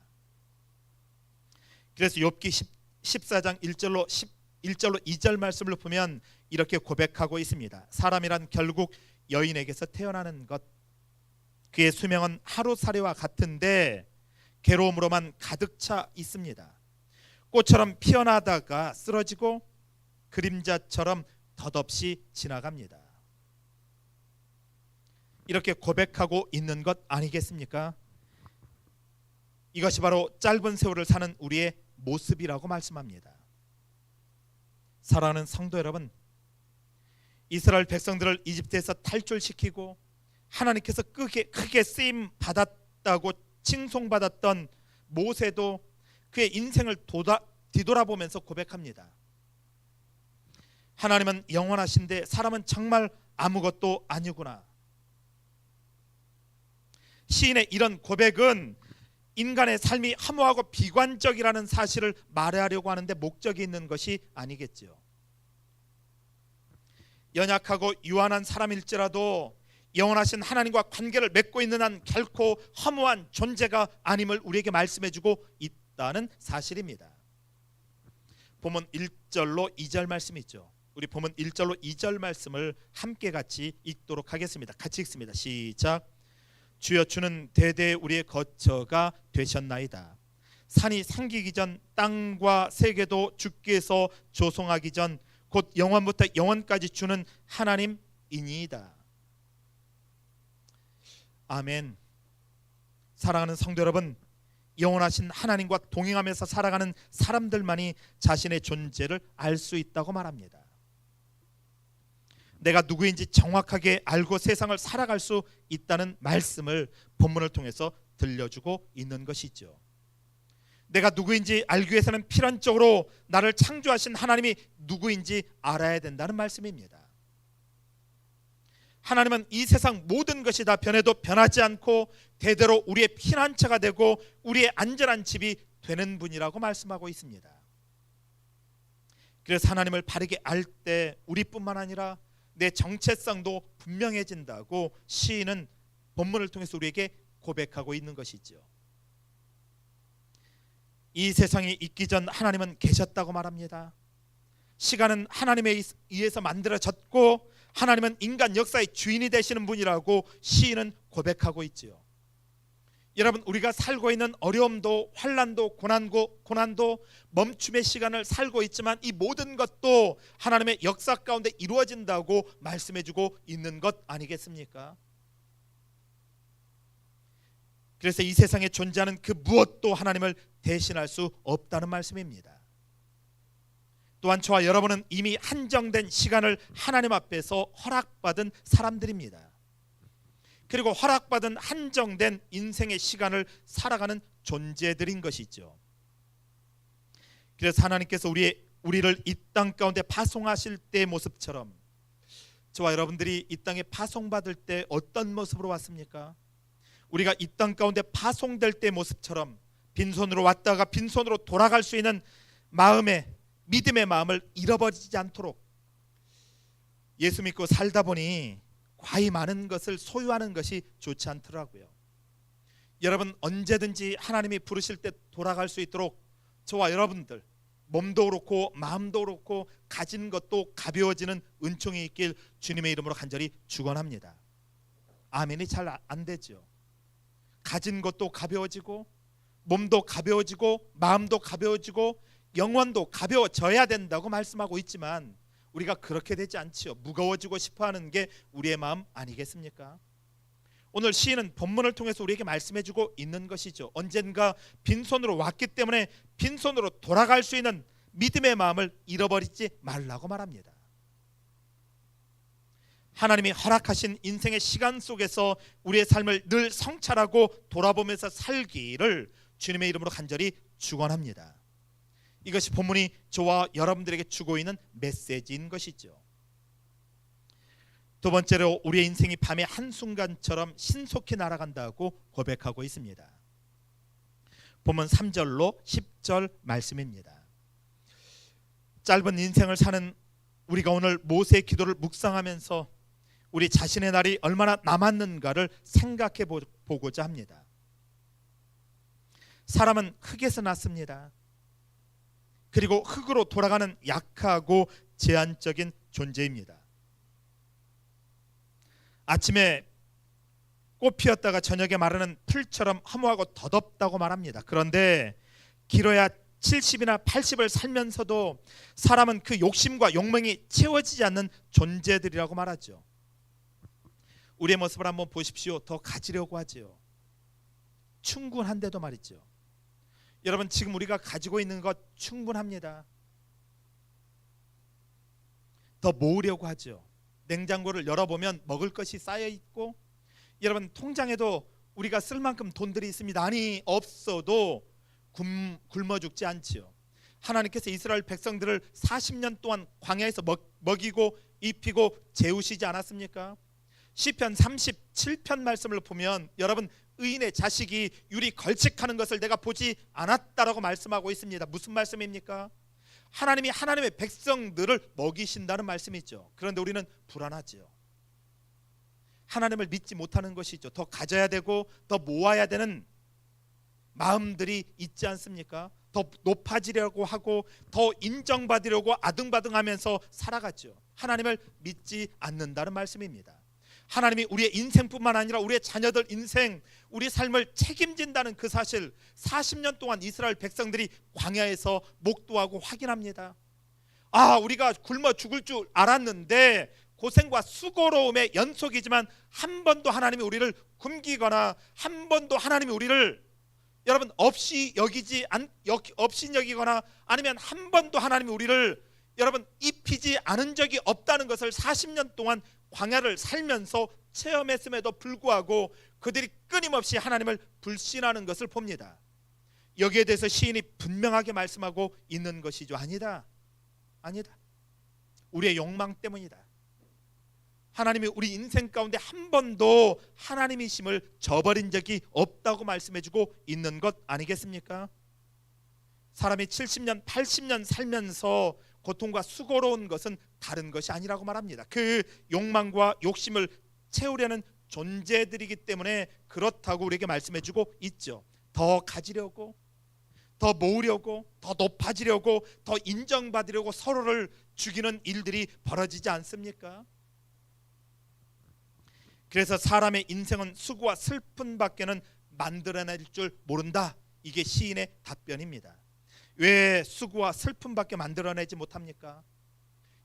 그래서 욥기 14장 1절로 2절 말씀을 보면 이렇게 고백하고 있습니다. 사람이란 결국 여인에게서 태어나는 것. 그의 수명은 하루살이와 같은데 괴로움으로만 가득 차 있습니다. 꽃처럼 피어나다가 쓰러지고 그림자처럼 덧없이 지나갑니다. 이렇게 고백하고 있는 것 아니겠습니까? 이것이 바로 짧은 세월을 사는 우리의 모습이라고 말씀합니다. 사랑하는 성도 여러분, 이스라엘 백성들을 이집트에서 탈출시키고 하나님께서 크게 쓰임 받았다고 칭송받았던 모세도 그의 인생을 뒤돌아보면서 고백합니다. 하나님은 영원하신데 사람은 정말 아무것도 아니구나. 시인의 이런 고백은 인간의 삶이 허무하고 비관적이라는 사실을 말하려고 하는데 목적이 있는 것이 아니겠지요. 연약하고 유한한 사람일지라도 영원하신 하나님과 관계를 맺고 있는 한 결코 허무한 존재가 아님을 우리에게 말씀해주고 있다는 사실입니다. 본문 1절로 2절 말씀이 있죠. 우리 본문 1절로 2절 말씀을 함께 같이 읽도록 하겠습니다. 같이 읽습니다. 시작. 주여, 주는 대대 우리의 거처가 되셨나이다. 산이 생기기 전 땅과 세계도 주께서 조성하기 전 곧 영원부터 영원까지 주는 하나님이니이다. 아멘. 사랑하는 성도 여러분, 영원하신 하나님과 동행하면서 살아가는 사람들만이 자신의 존재를 알 수 있다고 말합니다. 내가 누구인지 정확하게 알고 세상을 살아갈 수 있다는 말씀을 본문을 통해서 들려주고 있는 것이죠. 내가 누구인지 알기 위해서는 필연적으로 나를 창조하신 하나님이 누구인지 알아야 된다는 말씀입니다. 하나님은 이 세상 모든 것이 다 변해도 변하지 않고 대대로 우리의 피난처가 되고 우리의 안전한 집이 되는 분이라고 말씀하고 있습니다. 그래서 하나님을 바르게 알 때 우리뿐만 아니라 내 정체성도 분명해진다고 시인은 본문을 통해서 우리에게 고백하고 있는 것이죠. 이 세상이 있기 전 하나님은 계셨다고 말합니다. 시간은 하나님에 의해서 만들어졌고 하나님은 인간 역사의 주인이 되시는 분이라고 시인은 고백하고 있지요. 여러분, 우리가 살고 있는 어려움도 환난도 고난도 멈춤의 시간을 살고 있지만 이 모든 것도 하나님의 역사 가운데 이루어진다고 말씀해주고 있는 것 아니겠습니까? 그래서 이 세상에 존재하는 그 무엇도 하나님을 대신할 수 없다는 말씀입니다. 또한 저와 여러분은 이미 한정된 시간을 하나님 앞에서 허락받은 사람들입니다. 그리고 허락받은 한정된 인생의 시간을 살아가는 존재들인 것이죠. 그래서 하나님께서 우리를 이 땅 가운데 파송하실 때의 모습처럼 저와 여러분들이 이 땅에 파송받을 때 어떤 모습으로 왔습니까? 우리가 이 땅 가운데 파송될 때의 모습처럼 빈손으로 왔다가 빈손으로 돌아갈 수 있는 믿음의 마음을 잃어버리지 않도록 예수 믿고 살다 보니 과히 많은 것을 소유하는 것이 좋지 않더라고요. 여러분, 언제든지 하나님이 부르실 때 돌아갈 수 있도록 저와 여러분들 몸도 그렇고 마음도 그렇고 가진 것도 가벼워지는 은총이 있길 주님의 이름으로 간절히 축원합니다. 아멘이 잘 안 되죠. 가진 것도 가벼워지고 몸도 가벼워지고 마음도 가벼워지고 영혼도 가벼워져야 된다고 말씀하고 있지만 우리가 그렇게 되지 않지요. 무거워지고 싶어하는 게 우리의 마음 아니겠습니까? 오늘 시인은 본문을 통해서 우리에게 말씀해주고 있는 것이죠. 언젠가 빈손으로 왔기 때문에 빈손으로 돌아갈 수 있는 믿음의 마음을 잃어버리지 말라고 말합니다. 하나님이 허락하신 인생의 시간 속에서 우리의 삶을 늘 성찰하고 돌아보면서 살기를 주님의 이름으로 간절히 축원합니다. 이것이 본문이 저와 여러분들에게 주고 있는 메시지인 것이죠. 두 번째로 우리의 인생이 밤의 한순간처럼 신속히 날아간다고 고백하고 있습니다. 본문 3절로 10절 말씀입니다. 짧은 인생을 사는 우리가 오늘 모세의 기도를 묵상하면서 우리 자신의 날이 얼마나 남았는가를 생각해 보고자 합니다. 사람은 흙에서 났습니다. 그리고 흙으로 돌아가는 약하고 제한적인 존재입니다. 아침에 꽃 피었다가 저녁에 마르는 풀처럼 허무하고 덧없다고 말합니다. 그런데 길어야 70이나 80을 살면서도 사람은 그 욕심과 욕망이 채워지지 않는 존재들이라고 말하죠. 우리의 모습을 한번 보십시오. 더 가지려고 하죠. 충분한데도 말이죠. 여러분, 지금 우리가 가지고 있는 것 충분합니다. 더 모으려고 하죠. 냉장고를 열어보면 먹을 것이 쌓여 있고, 여러분 통장에도 우리가 쓸 만큼 돈들이 있습니다. 아니 없어도 굶어 죽지 않지요. 하나님께서 이스라엘 백성들을 40년 동안 광야에서 먹이고 입히고 재우시지 않았습니까? 시편 37편 말씀을 보면 여러분, 의인의 자식이 유리 걸칙하는 것을 내가 보지 않았다라고 말씀하고 있습니다. 무슨 말씀입니까? 하나님이 하나님의 백성들을 먹이신다는 말씀이죠. 그런데 우리는 불안하지요. 하나님을 믿지 못하는 것이죠. 더 가져야 되고 더 모아야 되는 마음들이 있지 않습니까? 더 높아지려고 하고 더 인정받으려고 아등바등하면서 살아갔죠. 하나님을 믿지 않는다는 말씀입니다. 하나님이 우리의 인생뿐만 아니라 우리의 자녀들 인생, 우리 삶을 책임진다는 그 사실, 40년 동안 이스라엘 백성들이 광야에서 목도하고 확인합니다. 아, 우리가 굶어 죽을 줄 알았는데 고생과 수고로움의 연속이지만 한 번도 하나님이 우리를 굶기거나 한 번도 하나님이 우리를 여러분 없이 여기거나 아니면 한 번도 하나님이 우리를 여러분 입히지 않은 적이 없다는 것을 40년 동안 광야를 살면서 체험했음에도 불구하고 그들이 끊임없이 하나님을 불신하는 것을 봅니다. 여기에 대해서 시인이 분명하게 말씀하고 있는 것이죠. 아니다. 우리의 욕망 때문이다. 하나님이 우리 인생 가운데 한 번도 하나님이심을 저버린 적이 없다고 말씀해주고 있는 것 아니겠습니까? 사람이 70년 80년 살면서 고통과 수고로운 것은 다른 것이 아니라고 말합니다. 그 욕망과 욕심을 채우려는 존재들이기 때문에 그렇다고 우리에게 말씀해주고 있죠. 더 가지려고, 더 모으려고, 더 높아지려고, 더 인정받으려고 서로를 죽이는 일들이 벌어지지 않습니까? 그래서 사람의 인생은 수고와 슬픔밖에는 만들어낼 줄 모른다. 이게 시인의 답변입니다. 왜 수고와 슬픔밖에 만들어내지 못합니까?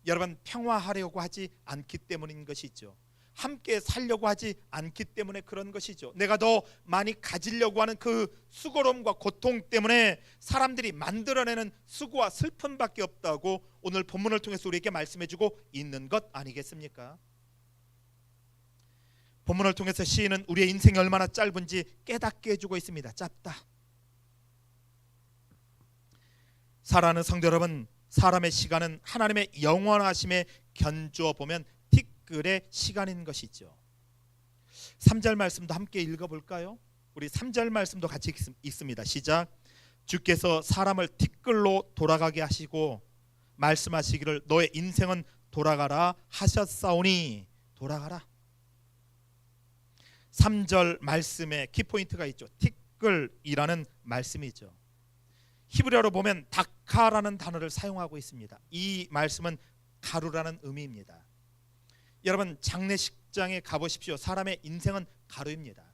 여러분, 평화하려고 하지 않기 때문인 것이죠. 함께 살려고 하지 않기 때문에 그런 것이죠. 내가 더 많이 가지려고 하는 그 수고로움과 고통 때문에 사람들이 만들어내는 수고와 슬픔밖에 없다고 오늘 본문을 통해서 우리에게 말씀해주고 있는 것 아니겠습니까? 본문을 통해서 시인은 우리의 인생이 얼마나 짧은지 깨닫게 해주고 있습니다. 짧다. 사랑하는 성도 여러분, 사람의 시간은 하나님의 영원하심에 견주어 보면 티끌의 시간인 것이죠. 3절 말씀도 함께 읽어볼까요? 우리 3절 말씀도 같이 읽습니다. 시작. 주께서 사람을 티끌로 돌아가게 하시고 말씀하시기를 너의 인생은 돌아가라 하셨사오니. 돌아가라. 3절 말씀에 키포인트가 있죠. 티끌이라는 말씀이죠. 히브리어로 보면 다카라는 단어를 사용하고 있습니다. 이 말씀은 가루라는 의미입니다. 여러분, 장례식장에 가보십시오. 사람의 인생은 가루입니다.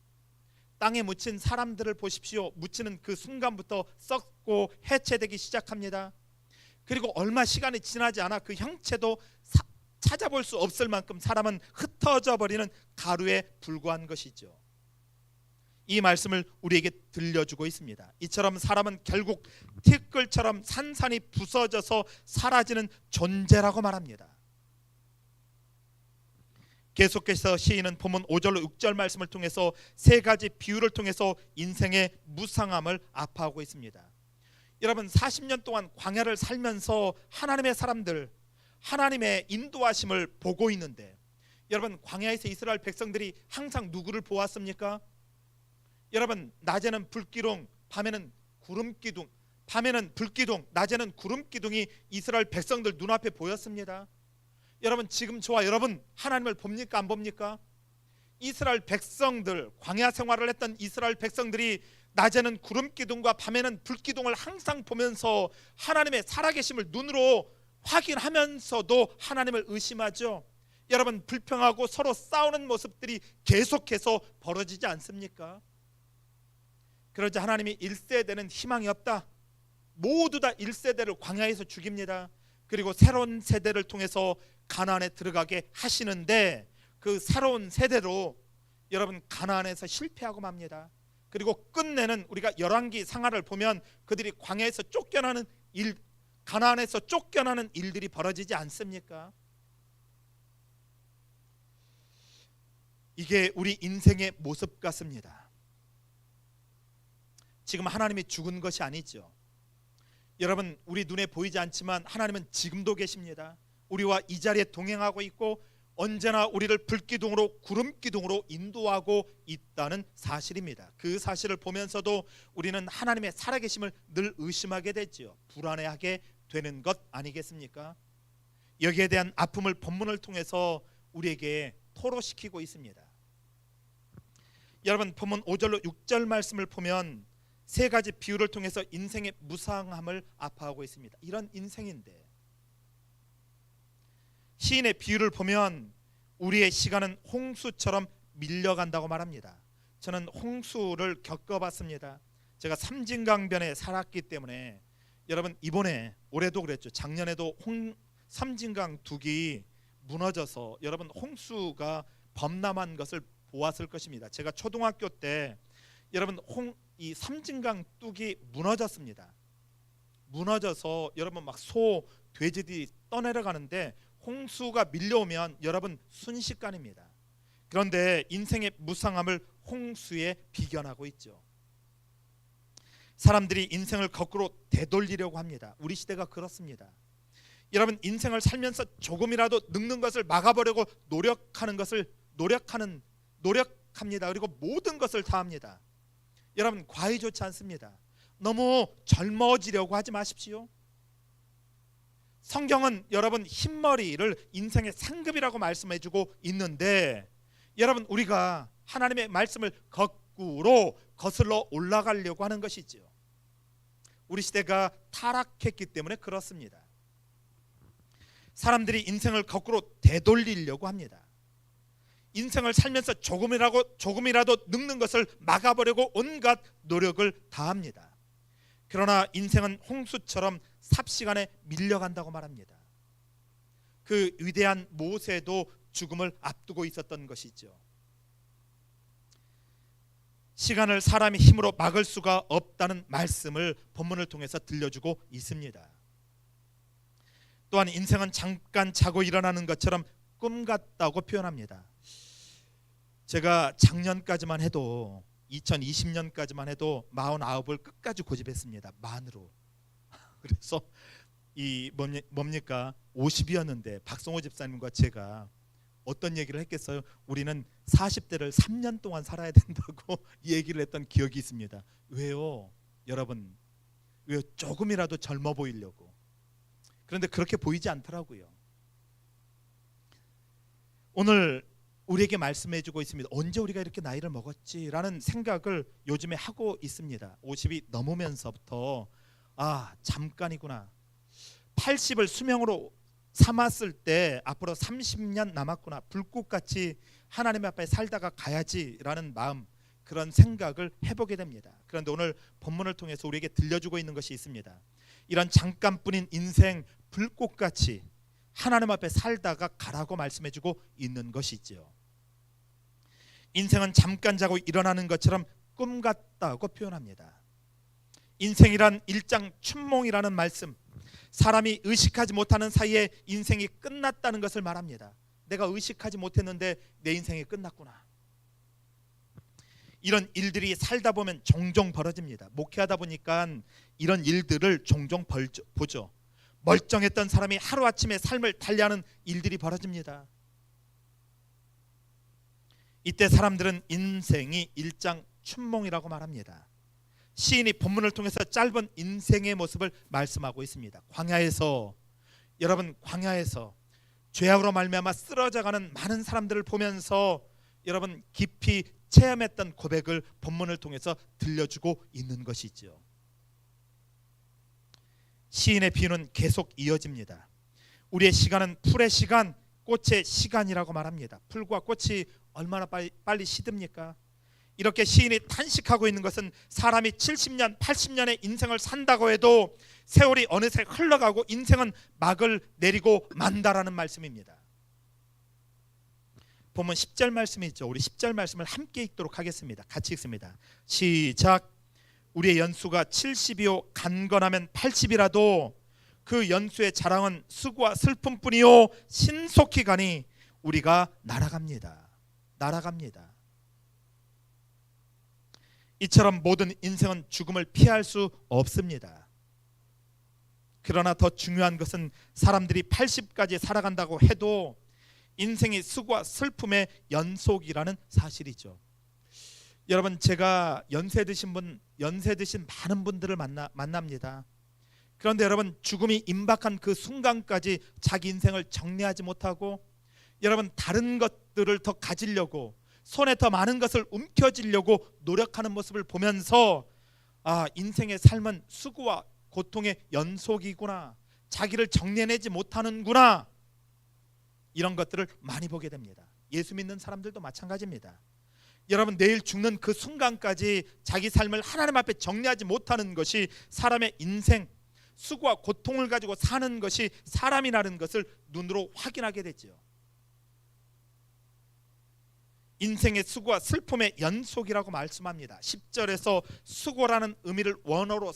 땅에 묻힌 사람들을 보십시오. 묻히는 그 순간부터 썩고 해체되기 시작합니다. 그리고 얼마 시간이 지나지 않아 그 형체도 찾아볼 수 없을 만큼 사람은 흩어져 버리는 가루에 불과한 것이죠. 이 말씀을 우리에게 들려주고 있습니다. 이처럼 사람은 결국 티끌처럼 산산이 부서져서 사라지는 존재라고 말합니다. 계속해서 시인은 본문 5절로 6절 말씀을 통해서 세 가지 비유를 통해서 인생의 무상함을 아파하고 있습니다. 여러분, 40년 동안 광야를 살면서 하나님의 사람들, 하나님의 인도하심을 보고 있는데, 여러분, 광야에서 이스라엘 백성들이 항상 누구를 보았습니까? 여러분, 낮에는 불기둥, 밤에는 구름기둥, 밤에는 불기둥, 낮에는 구름기둥이 이스라엘 백성들 눈앞에 보였습니다. 여러분, 지금 저와 여러분 하나님을 봅니까, 안 봅니까? 이스라엘 백성들, 광야 생활을 했던 이스라엘 백성들이 낮에는 구름기둥과 밤에는 불기둥을 항상 보면서 하나님의 살아계심을 눈으로 확인하면서도 하나님을 의심하죠. 여러분, 불평하고 서로 싸우는 모습들이 계속해서 벌어지지 않습니까? 그러자 하나님이 1세대는 희망이 없다. 모두 다 1세대를 광야에서 죽입니다. 그리고 새로운 세대를 통해서 가나안에 들어가게 하시는데, 그 새로운 세대로 여러분 가나안에서 실패하고 맙니다. 그리고 끝내는 우리가 열왕기 상하를 보면 그들이 광야에서 쫓겨나는 일, 가나안에서 쫓겨나는 일들이 벌어지지 않습니까? 이게 우리 인생의 모습 같습니다. 지금 하나님이 죽은 것이 아니죠. 여러분, 우리 눈에 보이지 않지만 하나님은 지금도 계십니다. 우리와 이 자리에 동행하고 있고 언제나 우리를 불기둥으로 구름기둥으로 인도하고 있다는 사실입니다. 그 사실을 보면서도 우리는 하나님의 살아계심을 늘 의심하게 되죠. 불안해하게 되는 것 아니겠습니까? 여기에 대한 아픔을 본문을 통해서 우리에게 토로시키고 있습니다. 여러분, 본문 5절로 6절 말씀을 보면 세 가지 비유를 통해서 인생의 무상함을 아파하고 있습니다. 이런 인생인데 시인의 비유를 보면 우리의 시간은 홍수처럼 밀려간다고 말합니다. 저는 홍수를 겪어봤습니다. 제가 삼진강변에 살았기 때문에 여러분, 이번에 올해도 그랬죠. 작년에도 삼진강 둑이 무너져서 여러분 홍수가 범람한 것을 보았을 것입니다. 제가 초등학교 때 여러분 이 삼진강 뚝이 무너졌습니다. 무너져서 여러분 막 소, 돼지들이 떠내려가는데 홍수가 밀려오면 여러분 순식간입니다. 그런데 인생의 무상함을 홍수에 비견하고 있죠. 사람들이 인생을 거꾸로 되돌리려고 합니다. 우리 시대가 그렇습니다. 여러분, 인생을 살면서 조금이라도 늙는 것을 막아보려고 노력합니다. 그리고 모든 것을 다합니다. 여러분, 과히 좋지 않습니다. 너무 젊어지려고 하지 마십시오. 성경은 여러분 흰머리를 인생의 상급이라고 말씀해주고 있는데 여러분, 우리가 하나님의 말씀을 거꾸로 거슬러 올라가려고 하는 것이죠. 우리 시대가 타락했기 때문에 그렇습니다. 사람들이 인생을 거꾸로 되돌리려고 합니다. 인생을 살면서 조금이라도 늙는 것을 막아보려고 온갖 노력을 다합니다. 그러나 인생은 홍수처럼 삽시간에 밀려간다고 말합니다. 그 위대한 모세도 죽음을 앞두고 있었던 것이죠. 시간을 사람의 힘으로 막을 수가 없다는 말씀을 본문을 통해서 들려주고 있습니다. 또한 인생은 잠깐 자고 일어나는 것처럼 꿈 같다고 표현합니다. 제가 작년까지만 해도 2020년까지만 해도 49을 끝까지 고집했습니다. 만으로. 그래서 이 뭡니까 50이었는데 박성호 집사님과 제가 어떤 얘기를 했겠어요? 우리는 40대를 3년 동안 살아야 된다고 얘기를 했던 기억이 있습니다. 왜요? 여러분, 왜요? 조금이라도 젊어 보이려고. 그런데 그렇게 보이지 않더라고요. 오늘 우리에게 말씀해주고 있습니다. 언제 우리가 이렇게 나이를 먹었지라는 생각을 요즘에 하고 있습니다. 50이 넘으면서부터 잠깐이구나. 80을 수명으로 삼았을 때 앞으로 30년 남았구나. 불꽃같이 하나님 앞에 살다가 가야지라는 마음, 그런 생각을 해보게 됩니다. 그런데 오늘 본문을 통해서 우리에게 들려주고 있는 것이 있습니다. 이런 잠깐뿐인 인생 불꽃같이 하나님 앞에 살다가 가라고 말씀해주고 있는 것이죠. 인생은 잠깐 자고 일어나는 것처럼 꿈 같다고 표현합니다. 인생이란 일장춘몽이라는 말씀, 사람이 의식하지 못하는 사이에 인생이 끝났다는 것을 말합니다. 내가 의식하지 못했는데 내 인생이 끝났구나. 이런 일들이 살다 보면 종종 벌어집니다. 목회하다 보니까 이런 일들을 종종 보죠. 멀쩡했던 사람이 하루아침에 삶을 달리하는 일들이 벌어집니다. 이때 사람들은 인생이 일장춘몽이라고 말합니다. 시인이 본문을 통해서 짧은 인생의 모습을 말씀하고 있습니다. 광야에서 죄악으로 말미암아 쓰러져가는 많은 사람들을 보면서 여러분 깊이 체험했던 고백을 본문을 통해서 들려주고 있는 것이죠. 시인의 비유는 계속 이어집니다. 우리의 시간은 풀의 시간, 꽃의 시간이라고 말합니다. 풀과 꽃이 얼마나 빨리 시듭니까? 이렇게 시인이 탄식하고 있는 것은 사람이 70년, 80년의 인생을 산다고 해도 세월이 어느새 흘러가고 인생은 막을 내리고 만다라는 말씀입니다. 보면 10절 말씀이 있죠. 우리 10절 말씀을 함께 읽도록 하겠습니다. 같이 읽습니다. 시작. 우리의 연수가 70이요 간건하면 80이라도 그 연수의 자랑은 수고와 슬픔뿐이요 신속히 가니 우리가 날아갑니다. 날아갑니다. 이처럼 모든 인생은 죽음을 피할 수 없습니다. 그러나 더 중요한 것은 사람들이 80까지 살아간다고 해도 인생이 수고와 슬픔의 연속이라는 사실이죠. 여러분, 제가 연세 드신 많은 분들을 만납니다. 그런데 여러분, 죽음이 임박한 그 순간까지 자기 인생을 정리하지 못하고 여러분, 다른 것들을 더 가지려고 손에 더 많은 것을 움켜쥐려고 노력하는 모습을 보면서 인생의 삶은 수고와 고통의 연속이구나, 자기를 정리해내지 못하는구나, 이런 것들을 많이 보게 됩니다. 예수 믿는 사람들도 마찬가지입니다. 여러분, 내일 죽는 그 순간까지 자기 삶을 하나님 앞에 정리하지 못하는 것이 사람의 인생, 수고와 고통을 가지고 사는 것이 사람이라는 것을 눈으로 확인하게 되죠. 인생의 수고와 슬픔의 연속이라고 말씀합니다. 10절에서 수고라는 의미를 원어로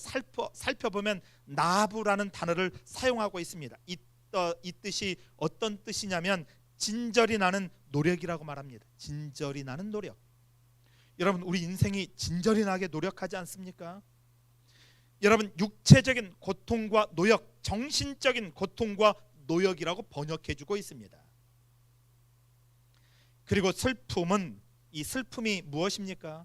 살펴보면 나부라는 단어를 사용하고 있습니다. 이 뜻이 어떤 뜻이냐면 진절이 나는 노력이라고 말합니다. 진절이 나는 노력. 여러분, 우리 인생이 진절이 나게 노력하지 않습니까? 여러분, 육체적인 고통과 노역, 정신적인 고통과 노역이라고 번역해주고 있습니다. 그리고 슬픔은, 이 슬픔이 무엇입니까?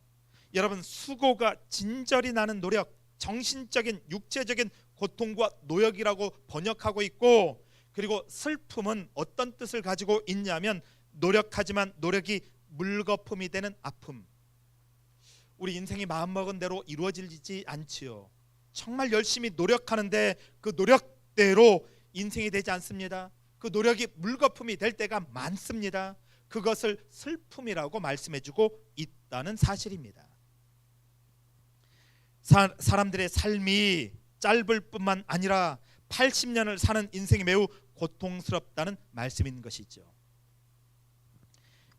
여러분, 수고가 진절이 나는 노력, 정신적인 육체적인 고통과 노역이라고 번역하고 있고, 그리고 슬픔은 어떤 뜻을 가지고 있냐면 노력하지만 노력이 물거품이 되는 아픔. 우리 인생이 마음먹은 대로 이루어지지 않지요. 정말 열심히 노력하는데 그 노력대로 인생이 되지 않습니다. 그 노력이 물거품이 될 때가 많습니다. 그것을 슬픔이라고 말씀해주고 있다는 사실입니다. 사람들의 삶이 짧을 뿐만 아니라 80년을 사는 인생이 매우 고통스럽다는 말씀인 것이죠.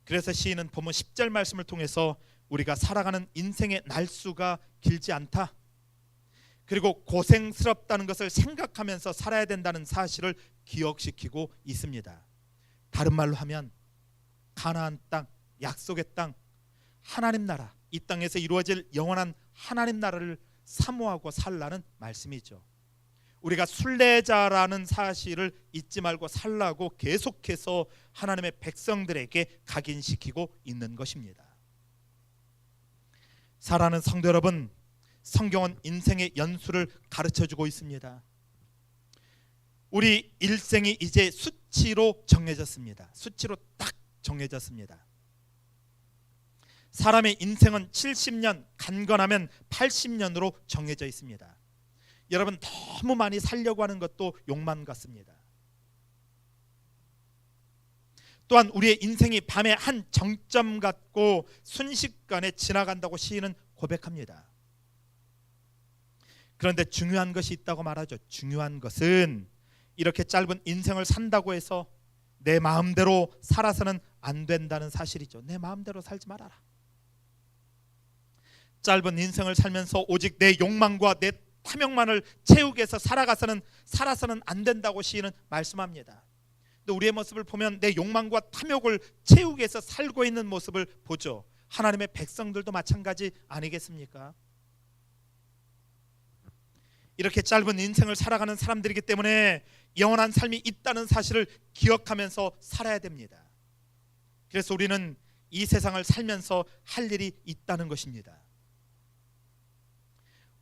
그래서 시인은 본문 10절 말씀을 통해서 우리가 살아가는 인생의 날수가 길지 않다, 그리고 고생스럽다는 것을 생각하면서 살아야 된다는 사실을 기억시키고 있습니다. 다른 말로 하면 가나안 땅, 약속의 땅, 하나님 나라, 이 땅에서 이루어질 영원한 하나님 나라를 사모하고 살라는 말씀이죠. 우리가 순례자라는 사실을 잊지 말고 살라고 계속해서 하나님의 백성들에게 각인시키고 있는 것입니다. 사랑하는 성도 여러분, 성경은 인생의 연수를 가르쳐주고 있습니다. 우리 일생이 이제 수치로 정해졌습니다. 수치로 딱 정해졌습니다. 사람의 인생은 70년, 간건하면 80년으로 정해져 있습니다. 여러분, 너무 많이 살려고 하는 것도 욕만 같습니다. 또한 우리의 인생이 밤의 한 정점 같고 순식간에 지나간다고 시인은 고백합니다. 그런데 중요한 것이 있다고 말하죠. 중요한 것은 이렇게 짧은 인생을 산다고 해서 내 마음대로 살아서는 안 된다는 사실이죠. 내 마음대로 살지 말아라. 짧은 인생을 살면서 오직 내 욕망과 내 탐욕만을 채우기 위해서 살아서는 안 된다고 시인은 말씀합니다. 근데 우리의 모습을 보면 내 욕망과 탐욕을 채우기 위해서 살고 있는 모습을 보죠. 하나님의 백성들도 마찬가지 아니겠습니까? 이렇게 짧은 인생을 살아가는 사람들이기 때문에 영원한 삶이 있다는 사실을 기억하면서 살아야 됩니다. 그래서 우리는 이 세상을 살면서 할 일이 있다는 것입니다.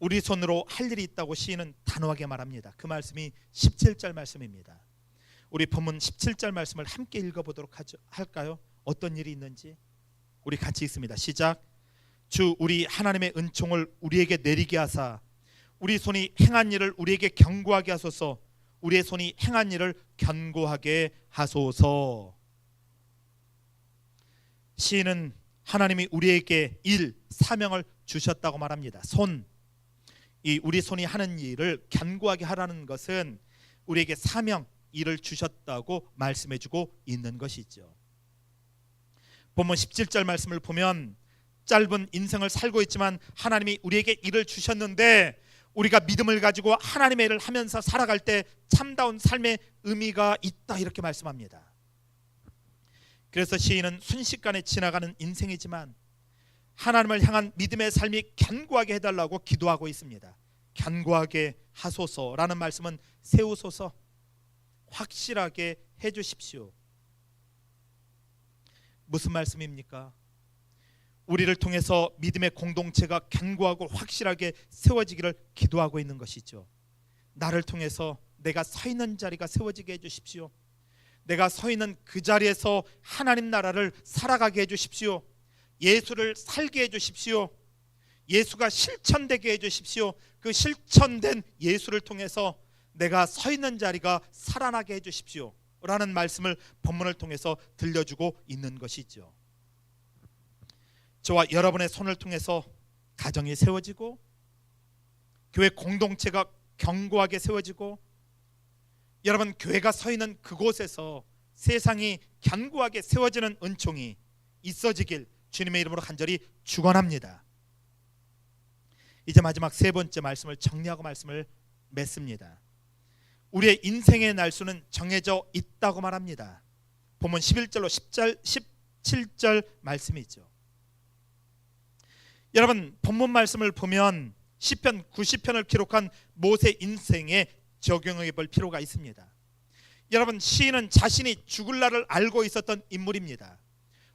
우리 손으로 할 일이 있다고 시인은 단호하게 말합니다. 그 말씀이 17절 말씀입니다. 우리 본문 17절 말씀을 함께 읽어보도록 할까요? 어떤 일이 있는지 우리 같이 읽습니다. 시작. 주 우리 하나님의 은총을 우리에게 내리게 하사 우리 손이 행한 일을 우리에게 경고하게 하소서. 우리의 손이 행한 일을 견고하게 하소서. 시인은 하나님이 우리에게 일, 사명을 주셨다고 말합니다. 이 우리 손이 하는 일을 견고하게 하라는 것은 우리에게 사명, 일을 주셨다고 말씀해주고 있는 것이죠. 본문 17절 말씀을 보면 짧은 인생을 살고 있지만 하나님이 우리에게 일을 주셨는데 우리가 믿음을 가지고 하나님의 일을 하면서 살아갈 때 참다운 삶의 의미가 있다, 이렇게 말씀합니다. 그래서 시인은 순식간에 지나가는 인생이지만 하나님을 향한 믿음의 삶이 견고하게 해달라고 기도하고 있습니다. 견고하게 하소서라는 말씀은 세우소서, 확실하게 해주십시오. 무슨 말씀입니까? 우리를 통해서 믿음의 공동체가 견고하고 확실하게 세워지기를 기도하고 있는 것이죠. 나를 통해서 내가 서 있는 자리가 세워지게 해주십시오. 내가 서 있는 그 자리에서 하나님 나라를 살아가게 해주십시오. 예수를 살게 해주십시오. 예수가 실천되게 해주십시오. 그 실천된 예수를 통해서 내가 서 있는 자리가 살아나게 해주십시오 라는 말씀을 본문을 통해서 들려주고 있는 것이죠. 저와 여러분의 손을 통해서 가정이 세워지고 교회 공동체가 견고하게 세워지고 여러분 교회가 서 있는 그곳에서 세상이 견고하게 세워지는 은총이 있어지길 주님의 이름으로 간절히 축원합니다. 이제 마지막 세 번째 말씀을 정리하고 말씀을 맺습니다. 우리의 인생의 날수는 정해져 있다고 말합니다. 본문 11절로 17절 말씀이죠. 여러분 본문 말씀을 보면 시편 90편을 기록한 모세 인생에 적용해 볼 필요가 있습니다. 여러분 시인은 자신이 죽을 날을 알고 있었던 인물입니다.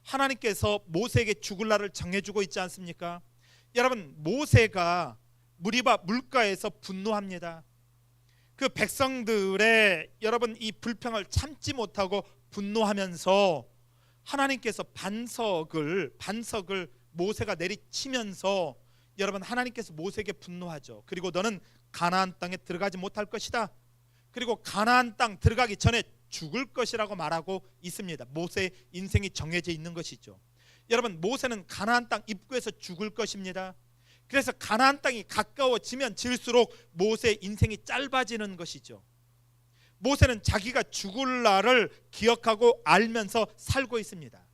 하나님께서 모세에게 죽을 날을 정해주고 있지 않습니까? 여러분 모세가 무리바 물가에서 분노합니다. 그 백성들의 여러분 이 불평을 참지 못하고 분노하면서 하나님께서 반석을 모세가 내리치면서 여러분 하나님께서 모세에게 분노하죠. 그리고 너는 가나안 땅에 들어가지 못할 것이다. 그리고 가나안 땅 들어가기 전에 죽을 것이라고 말하고 있습니다. 모세의 인생이 정해져 있는 것이죠. 여러분 모세는 가나안 땅 입구에서 죽을 것입니다. 그래서 가나안 땅이 가까워지면 질수록 모세의 인생이 짧아지는 것이죠. 모세는 자기가 죽을 날을 기억하고 알면서 살고 있습니다.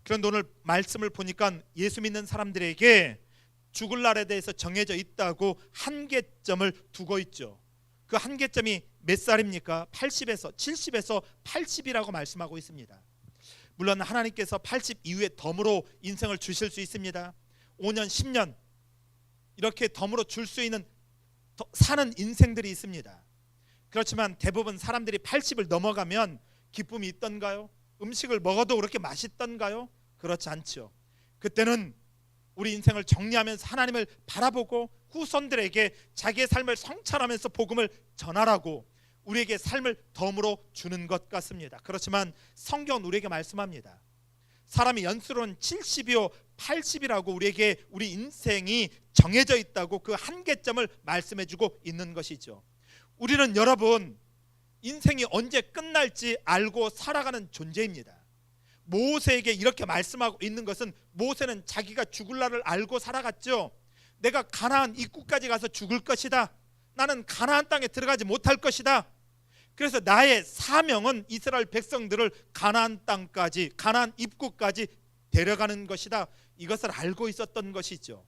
그런데 오늘 말씀을 보니까 예수 믿는 사람들에게 죽을 날에 대해서 정해져 있다고 한계점을 두고 있죠. 그 한계점이 몇 살입니까? 80에서 70에서 80이라고 말씀하고 있습니다. 물론 하나님께서 80 이후에 덤으로 인생을 주실 수 있습니다. 5년 10년 이렇게 덤으로 줄 수 있는 사는 인생들이 있습니다. 그렇지만 대부분 사람들이 80을 넘어가면 기쁨이 있던가요? 음식을 먹어도 그렇게 맛있던가요? 그렇지 않죠. 그때는 우리 인생을 정리하면서 하나님을 바라보고 후손들에게 자기의 삶을 성찰하면서 복음을 전하라고 우리에게 삶을 덤으로 주는 것 같습니다. 그렇지만 성경은 우리에게 말씀합니다. 사람이 연수로는 70이요 80이라고 우리에게 우리 인생이 정해져 있다고 그 한계점을 말씀해주고 있는 것이죠. 우리는 여러분 인생이 언제 끝날지 알고 살아가는 존재입니다. 모세에게 이렇게 말씀하고 있는 것은 모세는 자기가 죽을 날을 알고 살아갔죠. 내가 가나안 입구까지 가서 죽을 것이다. 나는 가나안 땅에 들어가지 못할 것이다. 그래서 나의 사명은 이스라엘 백성들을 가나안 땅까지, 가나안 입구까지 데려가는 것이다. 이것을 알고 있었던 것이죠.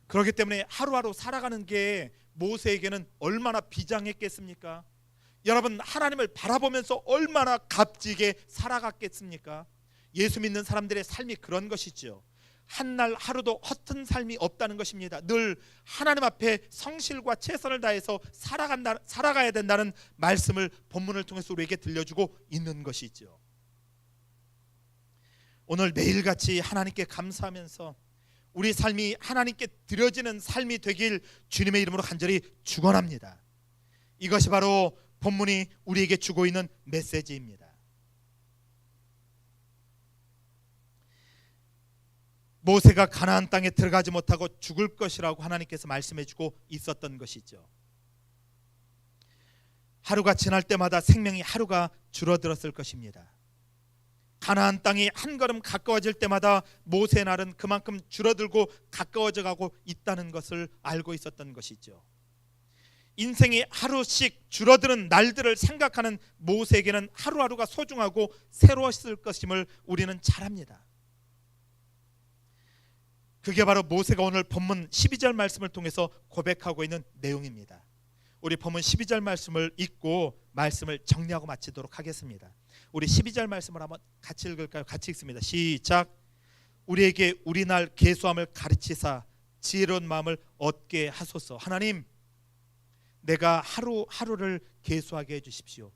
그렇기 때문에 하루하루 살아가는 게 모세에게는 얼마나 비장했겠습니까? 여러분 하나님을 바라보면서 얼마나 값지게 살아갔겠습니까? 예수 믿는 사람들의 삶이 그런 것이죠. 한날 하루도 허튼 삶이 없다는 것입니다. 늘 하나님 앞에 성실과 최선을 다해서 살아가야 된다는 말씀을 본문을 통해서 우리에게 들려주고 있는 것이죠. 오늘 매일같이 하나님께 감사하면서 우리 삶이 하나님께 드려지는 삶이 되길 주님의 이름으로 간절히 축원합니다. 이것이 바로 본문이 우리에게 주고 있는 메시지입니다. 모세가 가나안 땅에 들어가지 못하고 죽을 것이라고 하나님께서 말씀해주고 있었던 것이죠. 하루가 지날 때마다 생명이 하루가 줄어들었을 것입니다. 가나안 땅이 한 걸음 가까워질 때마다 모세의 날은 그만큼 줄어들고 가까워져 가고 있다는 것을 알고 있었던 것이죠. 인생이 하루씩 줄어드는 날들을 생각하는 모세에게는 하루하루가 소중하고 새로웠을 것임을 우리는 잘 압니다. 그게 바로 모세가 오늘 본문 12절 말씀을 통해서 고백하고 있는 내용입니다. 우리 본문 12절 말씀을 읽고 말씀을 정리하고 마치도록 하겠습니다. 우리 12절 말씀을 한번 같이 읽을까요? 같이 읽습니다. 시작. 우리에게 우리날 계수함을 가르치사 지혜로운 마음을 얻게 하소서. 하나님, 내가 하루하루를 계수하게 해주십시오.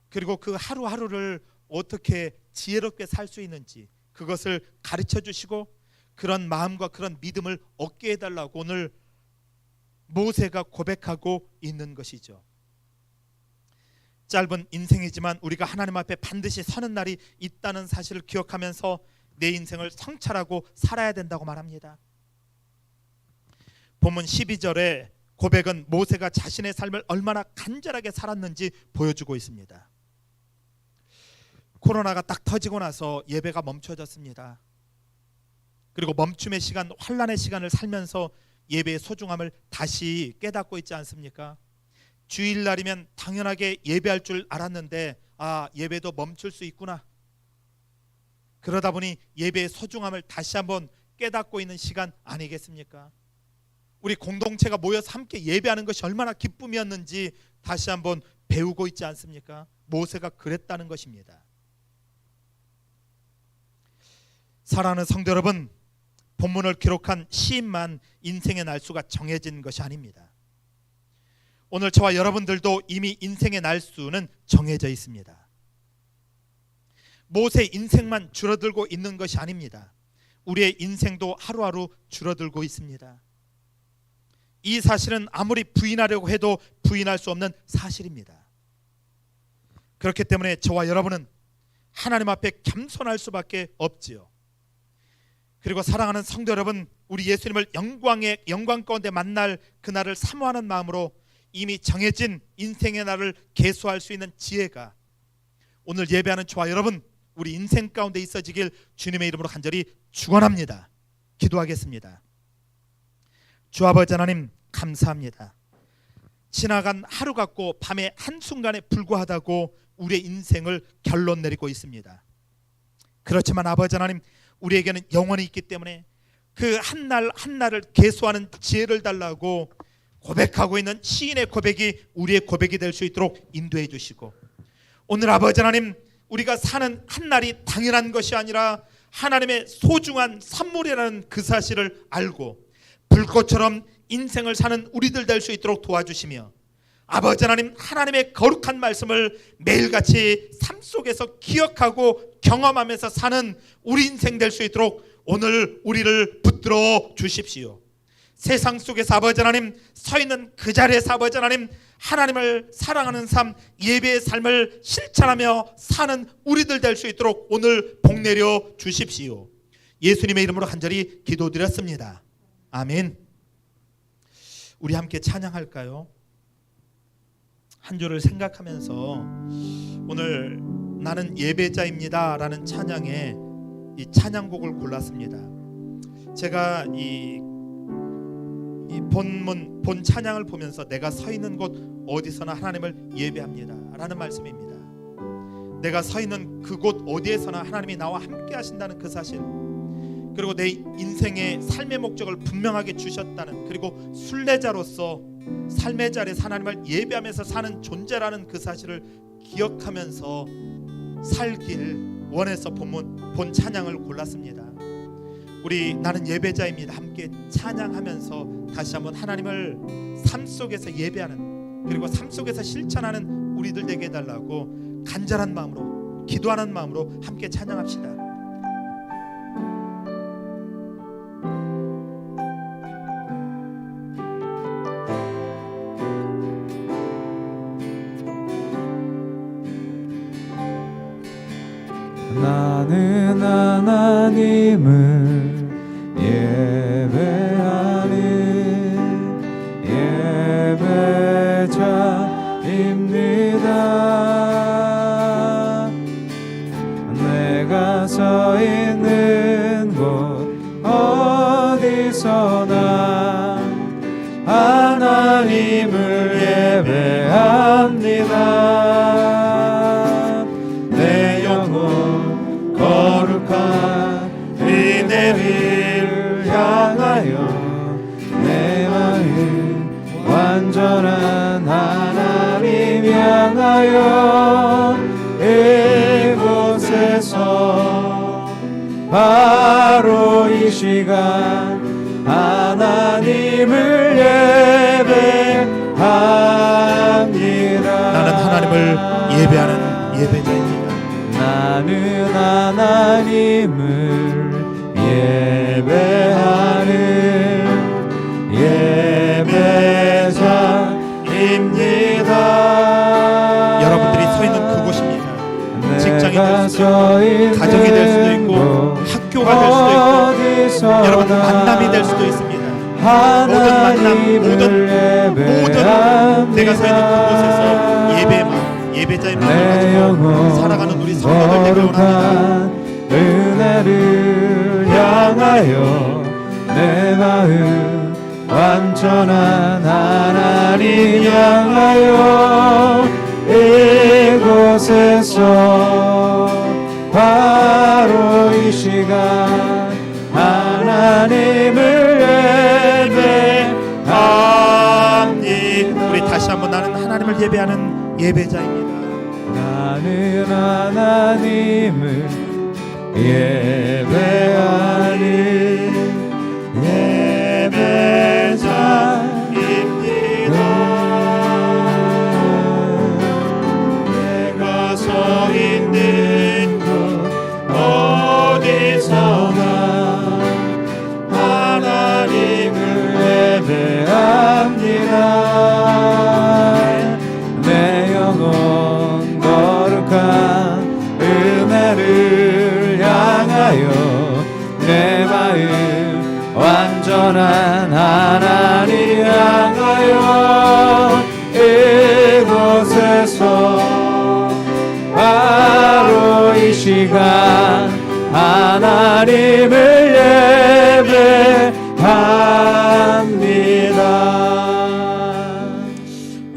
그리고 그 하루하루를 어떻게 지혜롭게 살 수 있는지 그것을 가르쳐 주시고 그런 마음과 그런 믿음을 얻게 해달라고 오늘 모세가 고백하고 있는 것이죠. 짧은 인생이지만 우리가 하나님 앞에 반드시 서는 날이 있다는 사실을 기억하면서 내 인생을 성찰하고 살아야 된다고 말합니다. 본문 12절에 고백은 모세가 자신의 삶을 얼마나 간절하게 살았는지 보여주고 있습니다. 코로나가 딱 터지고 나서 예배가 멈춰졌습니다. 그리고 멈춤의 시간, 환란의 시간을 살면서 예배의 소중함을 다시 깨닫고 있지 않습니까? 주일날이면 당연하게 예배할 줄 알았는데 예배도 멈출 수 있구나. 그러다 보니 예배의 소중함을 다시 한번 깨닫고 있는 시간 아니겠습니까? 우리 공동체가 모여서 함께 예배하는 것이 얼마나 기쁨이었는지 다시 한번 배우고 있지 않습니까? 모세가 그랬다는 것입니다. 사랑하는 성도 여러분, 본문을 기록한 시인만 인생의 날수가 정해진 것이 아닙니다. 오늘 저와 여러분들도 이미 인생의 날수는 정해져 있습니다. 모세 인생만 줄어들고 있는 것이 아닙니다. 우리의 인생도 하루하루 줄어들고 있습니다. 이 사실은 아무리 부인하려고 해도 부인할 수 없는 사실입니다. 그렇기 때문에 저와 여러분은 하나님 앞에 겸손할 수밖에 없지요. 그리고 사랑하는 성도 여러분, 우리 예수님을 영광 가운데 만날 그날을 사모하는 마음으로 이미 정해진 인생의 날을 계수할 수 있는 지혜가 오늘 예배하는 저와 여러분, 우리 인생 가운데 있어지길 주님의 이름으로 간절히 축원합니다. 기도하겠습니다. 주 아버지 하나님, 감사합니다. 지나간 하루 같고 밤의 한순간에 불과하다고 우리의 인생을 결론 내리고 있습니다. 그렇지만 아버지 하나님, 우리에게는 영원히 있기 때문에 그 한날 한날을 계수하는 지혜를 달라고 고백하고 있는 시인의 고백이 우리의 고백이 될 수 있도록 인도해 주시고, 오늘 아버지 하나님, 우리가 사는 한날이 당연한 것이 아니라 하나님의 소중한 선물이라는 그 사실을 알고 불꽃처럼 인생을 사는 우리들 될 수 있도록 도와주시며, 아버지 하나님, 하나님의 거룩한 말씀을 매일같이 삶 속에서 기억하고 경험하면서 사는 우리 인생 될 수 있도록 오늘 우리를 붙들어 주십시오. 세상 속에서 아버지 하나님 서 있는 그 자리에서 아버지 하나님, 하나님을 사랑하는 삶, 예배의 삶을 실천하며 사는 우리들 될 수 있도록 오늘 복 내려 주십시오. 예수님의 이름으로 간절히 기도드렸습니다. 아멘. 우리 함께 찬양할까요? 한 주를 생각하면서 오늘 나는 예배자입니다 라는 찬양에 이 찬양곡을 골랐습니다. 제가 이 본 찬양을 보면서 내가 서 있는 곳 어디서나 하나님을 예배합니다 라는 말씀입니다. 내가 서 있는 그곳 어디에서나 하나님이 나와 함께 하신다는 그 사실, 그리고 내 인생의 삶의 목적을 분명하게 주셨다는, 그리고 순례자로서 삶의 자리에서 하나님을 예배하면서 사는 존재라는 그 사실을 기억하면서 살길 원해서 본 찬양을 골랐습니다. 우리 나는 예배자입니다 함께 찬양하면서 다시 한번 하나님을 삶 속에서 예배하는, 그리고 삶 속에서 실천하는 우리들 되게 해달라고 간절한 마음으로, 기도하는 마음으로 함께 찬양합시다. 나는 하나님을 예배하는 예배자입니다. 내가 서 있는 곳 어디서나 하나님을 예배합니다. 내 영혼 거룩한 은혜를 향하여 내 마음 완전한 하나님 향하여 바로 이 시간 하나님을 예배합니다. 나는 하나님을 예배하는 예배자입니다. 나는 하나님을 예배하는 예배자입니다. 여러분들이 서 있는 그곳입니다. 직장이 될 수도 있고, 가정이 될 수도 있고, 학교가 될 수도 있고, 여러분 만남이 될 수도 있습니다. 모든 만남, 모든 내가 서 있는 그곳에서 예배의 마음, 예배자의 마음을 가지고 살아가는 우리 성도들 되길 원합니다. 은혜를 향하여 내 마음 완전한 하나님 향하여 이곳에서 바로 이 시간 하나님을 예배합니다. 우리 다시 한번 나는 하나님을 예배하는 예배자입니다. 나는 하나님을 예배하는 예배자입니다. 내가 서 있는 곳 어디서나 하나님을 예배합니다. 내 영혼 거룩한 은혜를 향하여 내 마음 완전한 하나님 향하여 이곳에서 바로 이 시간 하나님을 예배합니다.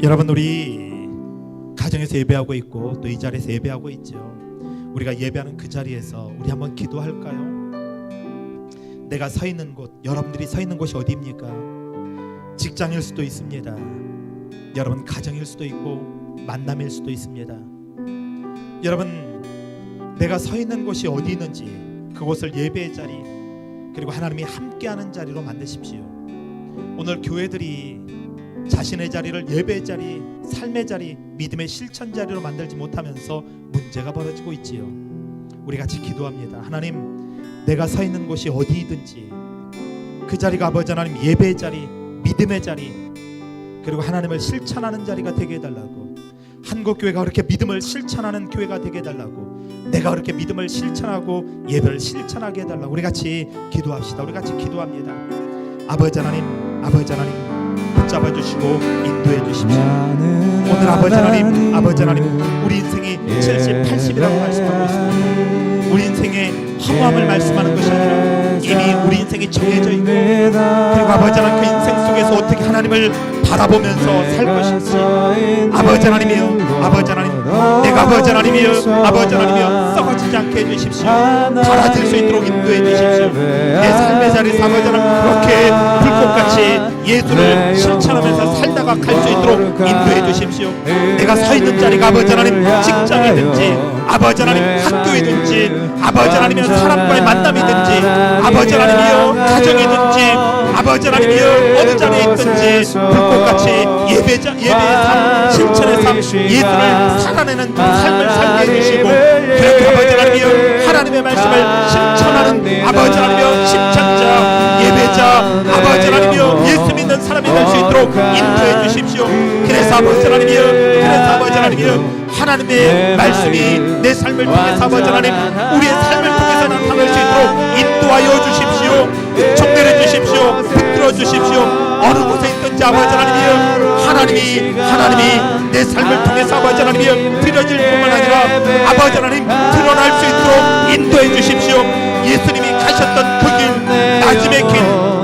여러분, 우리 가정에서 예배하고 있고 또 이 자리에서 예배하고 있죠. 우리가 예배하는 그 자리에서 우리 한번 기도할까요? 내가 서 있는 곳, 여러분들이 서 있는 곳이 어디입니까? 직장일 수도 있습니다. 여러분 가정일 수도 있고 만남일 수도 있습니다. 여러분 내가 서 있는 곳이 어디 있는지 그곳을 예배의 자리, 그리고 하나님이 함께하는 자리로 만드십시오. 오늘 교회들이 자신의 자리를 예배의 자리, 삶의 자리, 믿음의 실천 자리로 만들지 못하면서 문제가 벌어지고 있지요. 우리 같이 기도합니다. 하나님, 내가 서 있는 곳이 어디이든지 그 자리가 아버지 하나님 예배의 자리, 믿음의 자리, 그리고 하나님을 실천하는 자리가 되게 해달라고, 한국교회가 그렇게 믿음을 실천하는 교회가 되게 해달라고, 내가 그렇게 믿음을 실천하고 예배를 실천하게 해달라고 우리 같이 기도합시다. 우리 같이 기도합니다. 아버지 하나님, 아버지 하나님 붙잡아 주시고 인도해 주십시오. 오늘 아버지 하나님 우리 인생이 70, 80이라고 말씀하고 있습니다. 우리 인생의 허무함을 말씀하는 것이 아니라 이미 우리 인생이 정해져 있고, 그리고 아버지 하나님 그 인생 속에서 어떻게 하나님을 바라보면서 살 것인지, 아버지 하나님이여, 아버지 하나님, 내가 아버지 하나님이여, 아버지 하나님이여 썩어지지 않게 해주십시오. 달아질 수 있도록 인도해 주십시오. 내 삶의 자리에서 아버지 하나님 그렇게 불꽃같이 예수를 실천하면서 살다가 갈 수 있도록 인도해 주십시오. 내가 서 있는 자리가 아버지 하나님 직장이든지, 아버지 하나님 학교이든지, 아버지 하나님이여 사람과의 만남이든지, 아버지 하나님이여 가정이든지, 아버지 하나님이여 어느 자리에 있든지 불꽃같이 예배의 삶, 실천의 삶, 예수를 살아내는 삶을 살게 해주시고, 그렇게 아버지 하나님이여 하나님의 말씀을 실천하는 아버지 하나님이여 십창자, 예배자, 아버지 하나님이여 예수 믿는 사람이 될 수 있도록 인도해 주십시오. 그래서 아버지 하나님이여, 그래서 아버지 하나님이여 하나님의 말씀이 내 삶을 통해서 아버지 하나님 우리의 삶을 통해서 나타날 수 있도록 인도하여 주십시오. 촉내려 주십시오. 붙들어 주십시오. 어느 곳에 있든지 아버지 하나님이 내 삶을 통해서 아버지 하나님이 드려질 뿐만 아니라 아버지 하나님 드러날 수 있도록 인도해 주십시오. 예수님이 가셨던 그 길, 나짐의 길,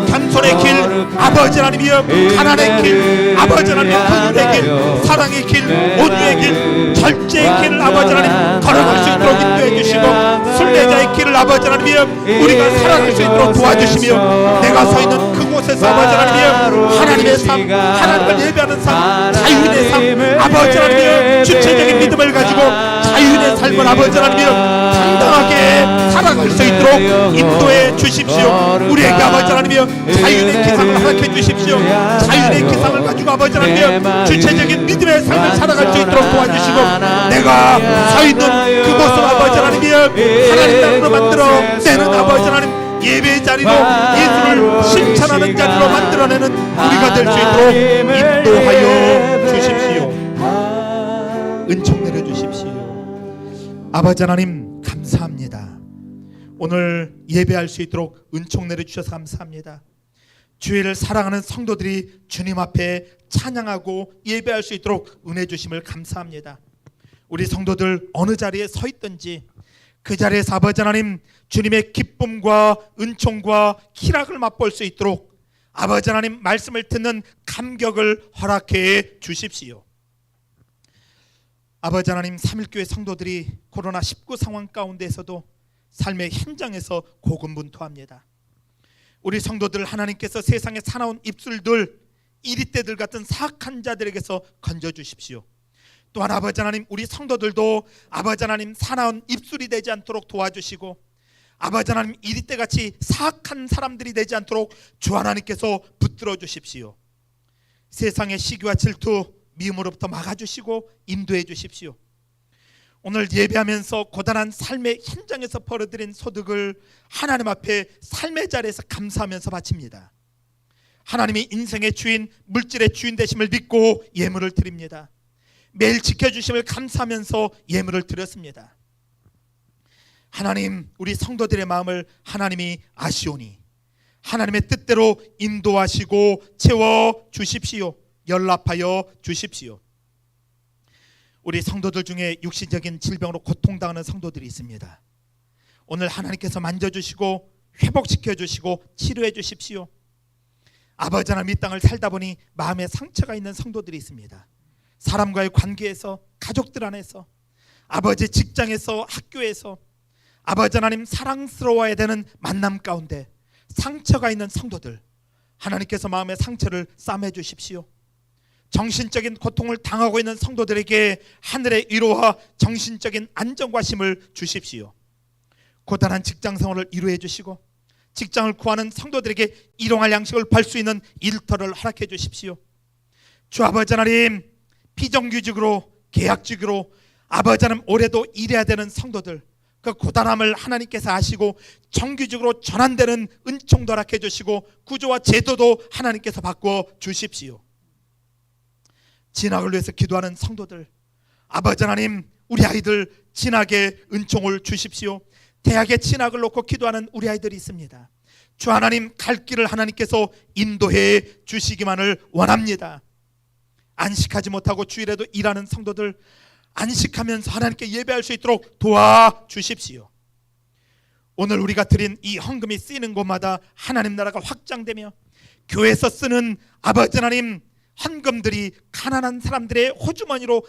겸손의 길, 아버지 하나님이여 가난의 길, 아버지 하나님 긍휼의 길, 사랑의 길, 온유의 길, 절제의 길을 아버지 하나님 걸어갈 수 있도록 인도해 주시고, 순례자의 길을 아버지 하나님이여 우리가 살아갈 수 있도록 도와주시며, 내가 서 있는 그곳에서 아버지 하나님이여 하나님의 삶, 하나님을 예배하는 삶, 자유인의 삶, 아버지 하나님이여 주체적인 믿음을 가지고 자유인의 삶 삶을 아버지 하나님 당당하게 살아갈 수 있도록 인도해 주십시오. 우리에게 아버지 하나님 자유의 기상을 허락해 주십시오. 자유의 기상을 가지고 아버지 하나님 주체적인 믿음의 삶을 살아갈 수 있도록 도와주시고, 내가 서 있는 그곳을 아버지 하나님 하나님 나라로 만들어 내는 아버지 하나님 예배 자리로 예수를 실천하는 자리로 만들어내는 우리가 될 수 있도록 인도하여 주십시오. 은총 내려 주십시오. 아버지 하나님 감사합니다. 오늘 예배할 수 있도록 은총 내려 주셔서 감사합니다. 주의를 사랑하는 성도들이 주님 앞에 찬양하고 예배할 수 있도록 은혜 주심을 감사합니다. 우리 성도들 어느 자리에 서 있든지 그 자리에서 아버지 하나님 주님의 기쁨과 은총과 희락을 맛볼 수 있도록 아버지 하나님 말씀을 듣는 감격을 허락해 주십시오. 아버지 하나님, 3.1교회 성도들이 코로나19 상황 가운데에서도 삶의 현장에서 고군분투합니다. 우리 성도들 하나님께서 세상에 사나운 입술들, 이리떼들 같은 사악한 자들에게서 건져주십시오. 또한 아버지 하나님, 우리 성도들도 아버지 하나님 사나운 입술이 되지 않도록 도와주시고, 아버지 하나님 이리떼같이 사악한 사람들이 되지 않도록 주 하나님께서 붙들어 주십시오. 세상의 시기와 질투, 미움으로부터 막아주시고 인도해 주십시오. 오늘 예배하면서 고단한 삶의 현장에서 벌어들인 소득을 하나님 앞에 삶의 자리에서 감사하면서 바칩니다. 하나님이 인생의 주인, 물질의 주인 되심을 믿고 예물을 드립니다. 매일 지켜주심을 감사하면서 예물을 드렸습니다. 하나님, 우리 성도들의 마음을 하나님이 아시오니 하나님의 뜻대로 인도하시고 채워주십시오. 연락하여 주십시오. 우리 성도들 중에 육신적인 질병으로 고통당하는 성도들이 있습니다. 오늘 하나님께서 만져주시고 회복시켜 주시고 치료해 주십시오. 아버지 하나님, 이 땅을 살다 보니 마음에 상처가 있는 성도들이 있습니다. 사람과의 관계에서, 가족들 안에서, 아버지 직장에서, 학교에서 아버지 하나님 사랑스러워야 되는 만남 가운데 상처가 있는 성도들, 하나님께서 마음의 상처를 싸매 주십시오. 정신적인 고통을 당하고 있는 성도들에게 하늘의 위로와 정신적인 안정과 힘을 주십시오. 고단한 직장 생활을 이루해 주시고 직장을 구하는 성도들에게 일용할 양식을 팔 수 있는 일터를 허락해 주십시오. 주 아버지 하나님, 비정규직으로 계약직으로 아버지 하나님 올해도 일해야 되는 성도들, 그 고단함을 하나님께서 아시고 정규직으로 전환되는 은총도 허락해 주시고 구조와 제도도 하나님께서 바꾸어 주십시오. 진학을 위해서 기도하는 성도들, 아버지 하나님, 우리 아이들 진학에 은총을 주십시오. 대학에 진학을 놓고 기도하는 우리 아이들이 있습니다. 주 하나님, 갈 길을 하나님께서 인도해 주시기만을 원합니다. 안식하지 못하고 주일에도 일하는 성도들, 안식하면서 하나님께 예배할 수 있도록 도와주십시오. 오늘 우리가 드린 이 헌금이 쓰이는 곳마다 하나님 나라가 확장되며 교회에서 쓰는 아버지 하나님 헌금들이 가난한 사람들의 호주머니로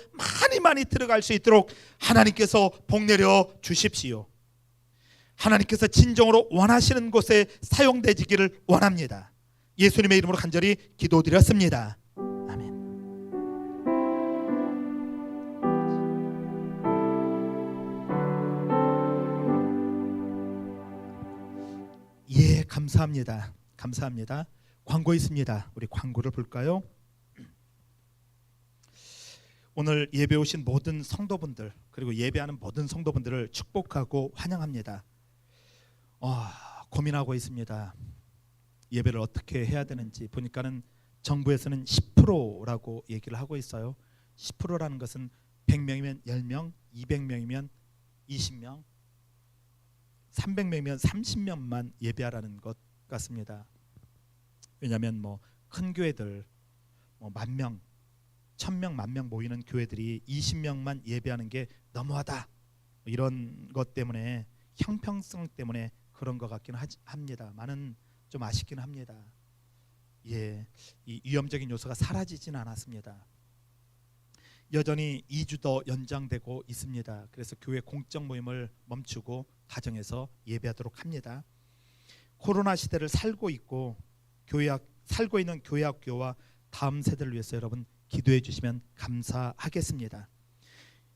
많이 들어갈 수 있도록 하나님께서 복 내려 주십시오. 하나님께서 진정으로 원하시는 곳에 사용되기를 원합니다. 예수님의 이름으로 간절히 기도드렸습니다. 아멘. 예, 감사합니다. 감사합니다. 광고 있습니다. 우리 광고를 볼까요? 오늘 예배 오신 모든 성도분들, 그리고 예배하는 모든 성도분들을 축복하고 환영합니다. 고민하고 있습니다. 예배를 어떻게 해야 되는지 보니까는 정부에서는 10%라고 얘기를 하고 있어요. 10%라는 것은 100명이면 10명, 200명이면 20명, 300명이면 30명만 예배하라는 것 같습니다. 왜냐하면 큰 교회들 10,000명, 1,000명, 10,000명 모이는 교회들이 20명만 예배하는 게 너무하다, 이런 것 때문에, 형평성 때문에 그런 것 같긴 합니다. 많은 좀 아쉽긴 합니다. 예, 이 위험적인 요소가 사라지진 않았습니다. 여전히 2주 더 연장되고 있습니다. 그래서 교회 공적 모임을 멈추고 가정에서 예배하도록 합니다. 코로나 시대를 살고 있고 살고 있는 교회학교와 다음 세대를 위해서 여러분 기도해 주시면 감사하겠습니다.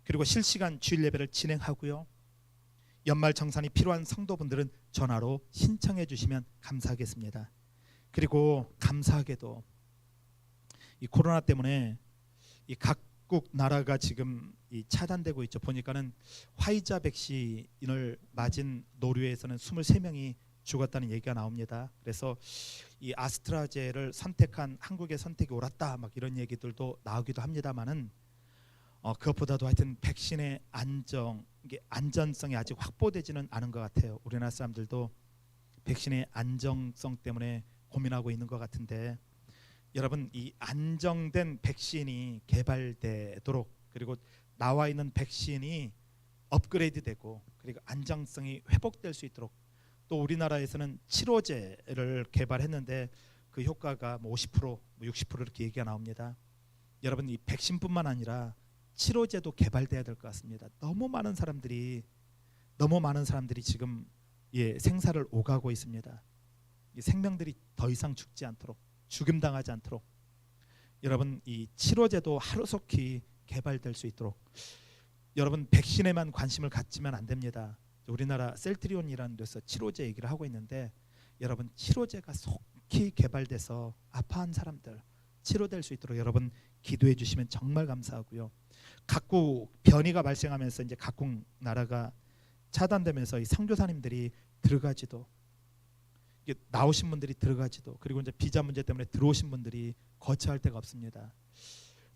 그리고 실시간 주일 예배를 진행하고요. 연말 정산이 필요한 성도분들은 전화로 신청해 주시면 감사하겠습니다. 그리고 감사하게도 이 코로나 때문에 이 각국 나라가 지금 이 차단되고 있죠. 보니까는 화이자 백신을 맞은 노르웨이에서는 23명이 죽었다는 얘기가 나옵니다. 그래서 이 아스트라제를 선택한 한국의 선택이 옳았다 막 이런 얘기들도 나오기도 합니다만은 그것보다도 하여튼 백신의 이게 안전성이 아직 확보되지는 않은 것 같아요. 우리나라 사람들도 백신의 안정성 때문에 고민하고 있는 것 같은데, 여러분 이 안정된 백신이 개발되도록, 그리고 나와 있는 백신이 업그레이드되고 그리고 안정성이 회복될 수 있도록, 또 우리나라에서는 치료제를 개발했는데 그 효과가 50%, 60% 이렇게 얘기가 나옵니다. 여러분 이 백신뿐만 아니라 치료제도 개발돼야 될 것 같습니다. 너무 많은 사람들이 지금 생사를 오가고 있습니다. 이 생명들이 더 이상 죽지 않도록, 죽임당하지 않도록 여러분 이 치료제도 하루속히 개발될 수 있도록, 여러분 백신에만 관심을 갖지면 안 됩니다. 우리나라 셀트리온이라는 데서 치료제 얘기를 하고 있는데, 여러분 치료제가 속히 개발돼서 아파한 사람들 치료될 수 있도록 여러분 기도해 주시면 정말 감사하고요. 각국 변이가 발생하면서 이제 각국 나라가 차단되면서 이 선교사님들이 들어가지도, 나오신 분들이 들어가지도, 그리고 이제 비자 문제 때문에 들어오신 분들이 거처할 데가 없습니다.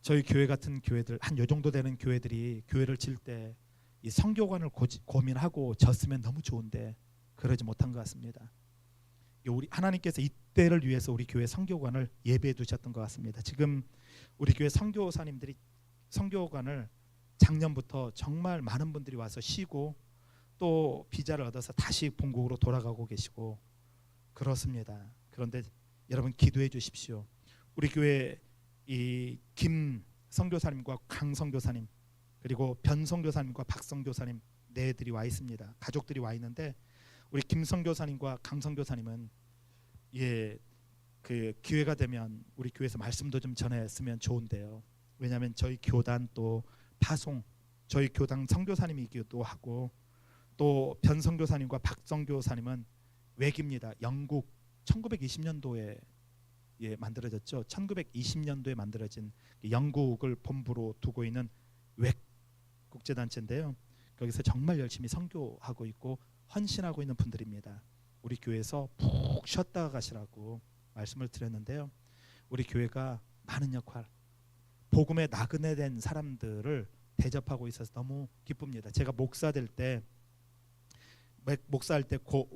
저희 교회 같은 교회들 한 요 정도 되는 교회들이 교회를 질 때 이 선교관을 고민하고 졌으면 너무 좋은데 그러지 못한 것 같습니다. 우리 하나님께서 이때를 위해서 우리 교회 선교관을 예배해 두셨던 것 같습니다. 지금 우리 교회 선교사님들이 선교관을 작년부터 정말 많은 분들이 와서 쉬고 또 비자를 얻어서 다시 본국으로 돌아가고 계시고 그렇습니다. 그런데 여러분 기도해 주십시오. 우리 교회 이 김 선교사님과 강 선교사님, 그리고 변 선교사님과 박 선교사님 네들이 와 있습니다. 가족들이 와 있는데, 우리 김 선교사님과 강 선교사님은 그 기회가 되면 우리 교회에서 말씀도 좀 전했으면 좋은데요. 왜냐하면 저희 교단 또 파송, 저희 교당 선교사님이기도 하고, 또 변 선교사님과 박 선교사님은 외기입니다. 영국 1920년도에 만들어졌죠. 1920년도에 만들어진 영국을 본부로 두고 있는 외 국제단체인데요. 거기서 정말 열심히 선교하고 있고 헌신하고 있는 분들입니다. 우리 교회에서 푹 쉬었다가 가시라고 말씀을 드렸는데요. 우리 교회가 많은 역할, 복음에 나그네 된 사람들을 대접하고 있어서 너무 기쁩니다. 제가 목사될 때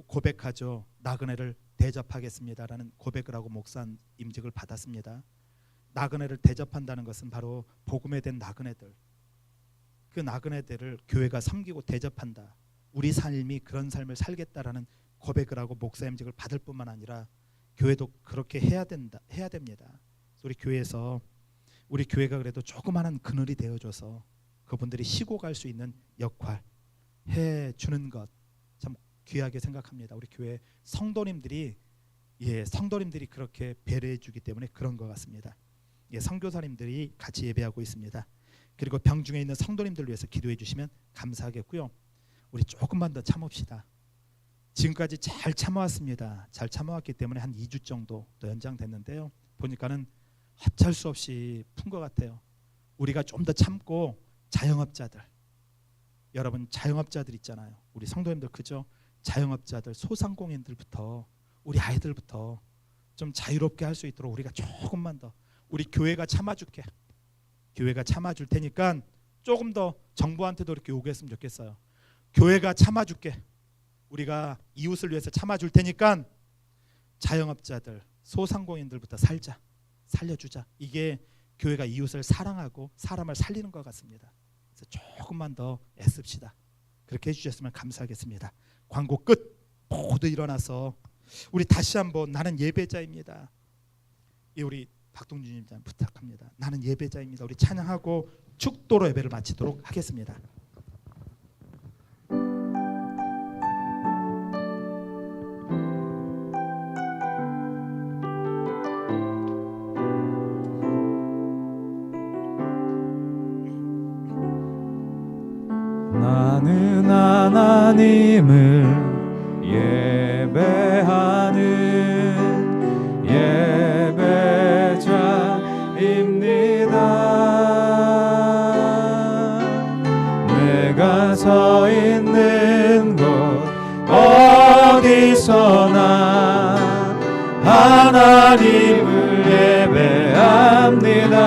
고백하죠. 나그네를 대접하겠습니다라는 고백을 하고 목사 임직을 받았습니다. 나그네를 대접한다는 것은 바로 복음에 된 나그네들, 그 나그네들을 교회가 섬기고 대접한다. 우리 삶이 그런 삶을 살겠다라는 고백을 하고 목사 임직을 받을 뿐만 아니라 교회도 그렇게 해야 됩니다. 우리 교회에서 우리 교회가 그래도 조그마한 그늘이 되어줘서 그분들이 쉬고 갈 수 있는 역할 해주는 것 참 귀하게 생각합니다. 우리 교회 성도님들이 그렇게 배려해주기 때문에 그런 것 같습니다. 선교사님들이 같이 예배하고 있습니다. 그리고 병중에 있는 성도님들을 위해서 기도해 주시면 감사하겠고요. 우리 조금만 더 참읍시다. 지금까지 잘 참아왔습니다. 잘 참아왔기 때문에 한 2주 정도 더 연장됐는데요. 보니까는 헛할 수 없이 푼 것 같아요. 우리가 좀 더 참고 자영업자들, 여러분 자영업자들 있잖아요. 우리 성도님들 그죠? 자영업자들, 소상공인들부터 우리 아이들부터 좀 자유롭게 할 수 있도록 우리가 조금만 더, 우리 교회가 참아줄게. 교회가 참아줄 테니까 조금 더 정부한테도 이렇게 요구했으면 좋겠어요. 교회가 참아줄게. 우리가 이웃을 위해서 참아줄 테니까 자영업자들, 소상공인들부터 살려주자. 이게 교회가 이웃을 사랑하고 사람을 살리는 것 같습니다. 그래서 조금만 더 애씁시다. 그렇게 해주셨으면 감사하겠습니다. 광고 끝. 모두 일어나서 우리 다시 한번 나는 예배자입니다. 우리 박동준님 부탁합니다. 나는 예배자입니다. 우리 찬양하고 축도로 예배를 마치도록 하겠습니다. 하나님을 예배하는 예배자입니다. 내가 서 있는 곳 어디서나 하나님을 예배합니다.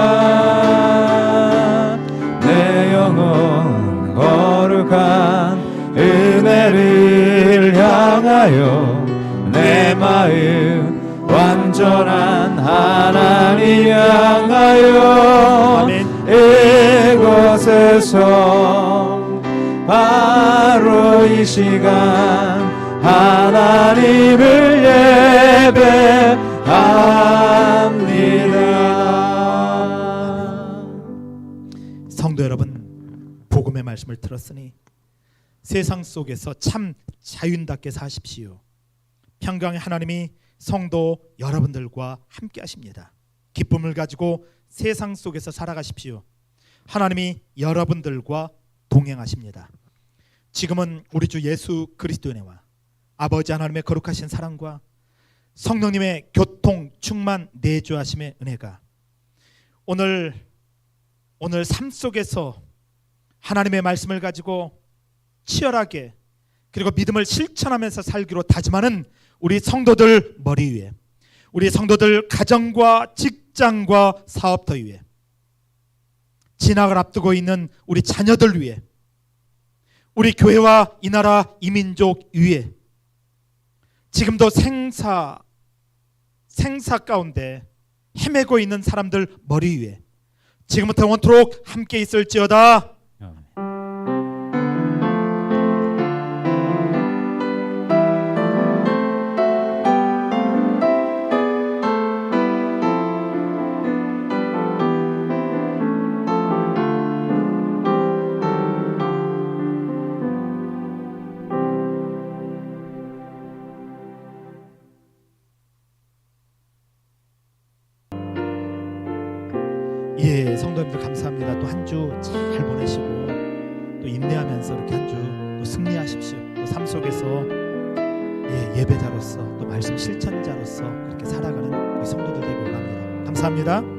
내 영혼 거룩한 은혜를 향하여 내 마음 완전한 하나님 향하여 아멘. 이곳에서 바로 이 시간 하나님을 예배합니다. 성도 여러분, 복음의 말씀을 들었으니 세상 속에서 참 자윤답게 사십시오. 평강의 하나님이 성도 여러분들과 함께 하십니다. 기쁨을 가지고 세상 속에서 살아가십시오. 하나님이 여러분들과 동행하십니다. 지금은 우리 주 예수 그리스도의 은혜와 아버지 하나님의 거룩하신 사랑과 성령님의 교통 충만 내주하심의 은혜가 오늘 삶 속에서 하나님의 말씀을 가지고 치열하게 그리고 믿음을 실천하면서 살기로 다짐하는 우리 성도들 머리 위에, 우리 성도들 가정과 직장과 사업터 위에, 진학을 앞두고 있는 우리 자녀들 위에, 우리 교회와 이 나라 이 민족 위에, 지금도 생사 가운데 헤매고 있는 사람들 머리 위에 지금부터 영원토록 함께 있을지어다. 예, 성도님들 감사합니다. 또 한 주 잘 보내시고 또 인내하면서 이렇게 한 주 또 승리하십시오. 또 삶 속에서 예배자로서 또 말씀 실천자로서 그렇게 살아가는 우리 성도들 되길 바랍니다. 감사합니다.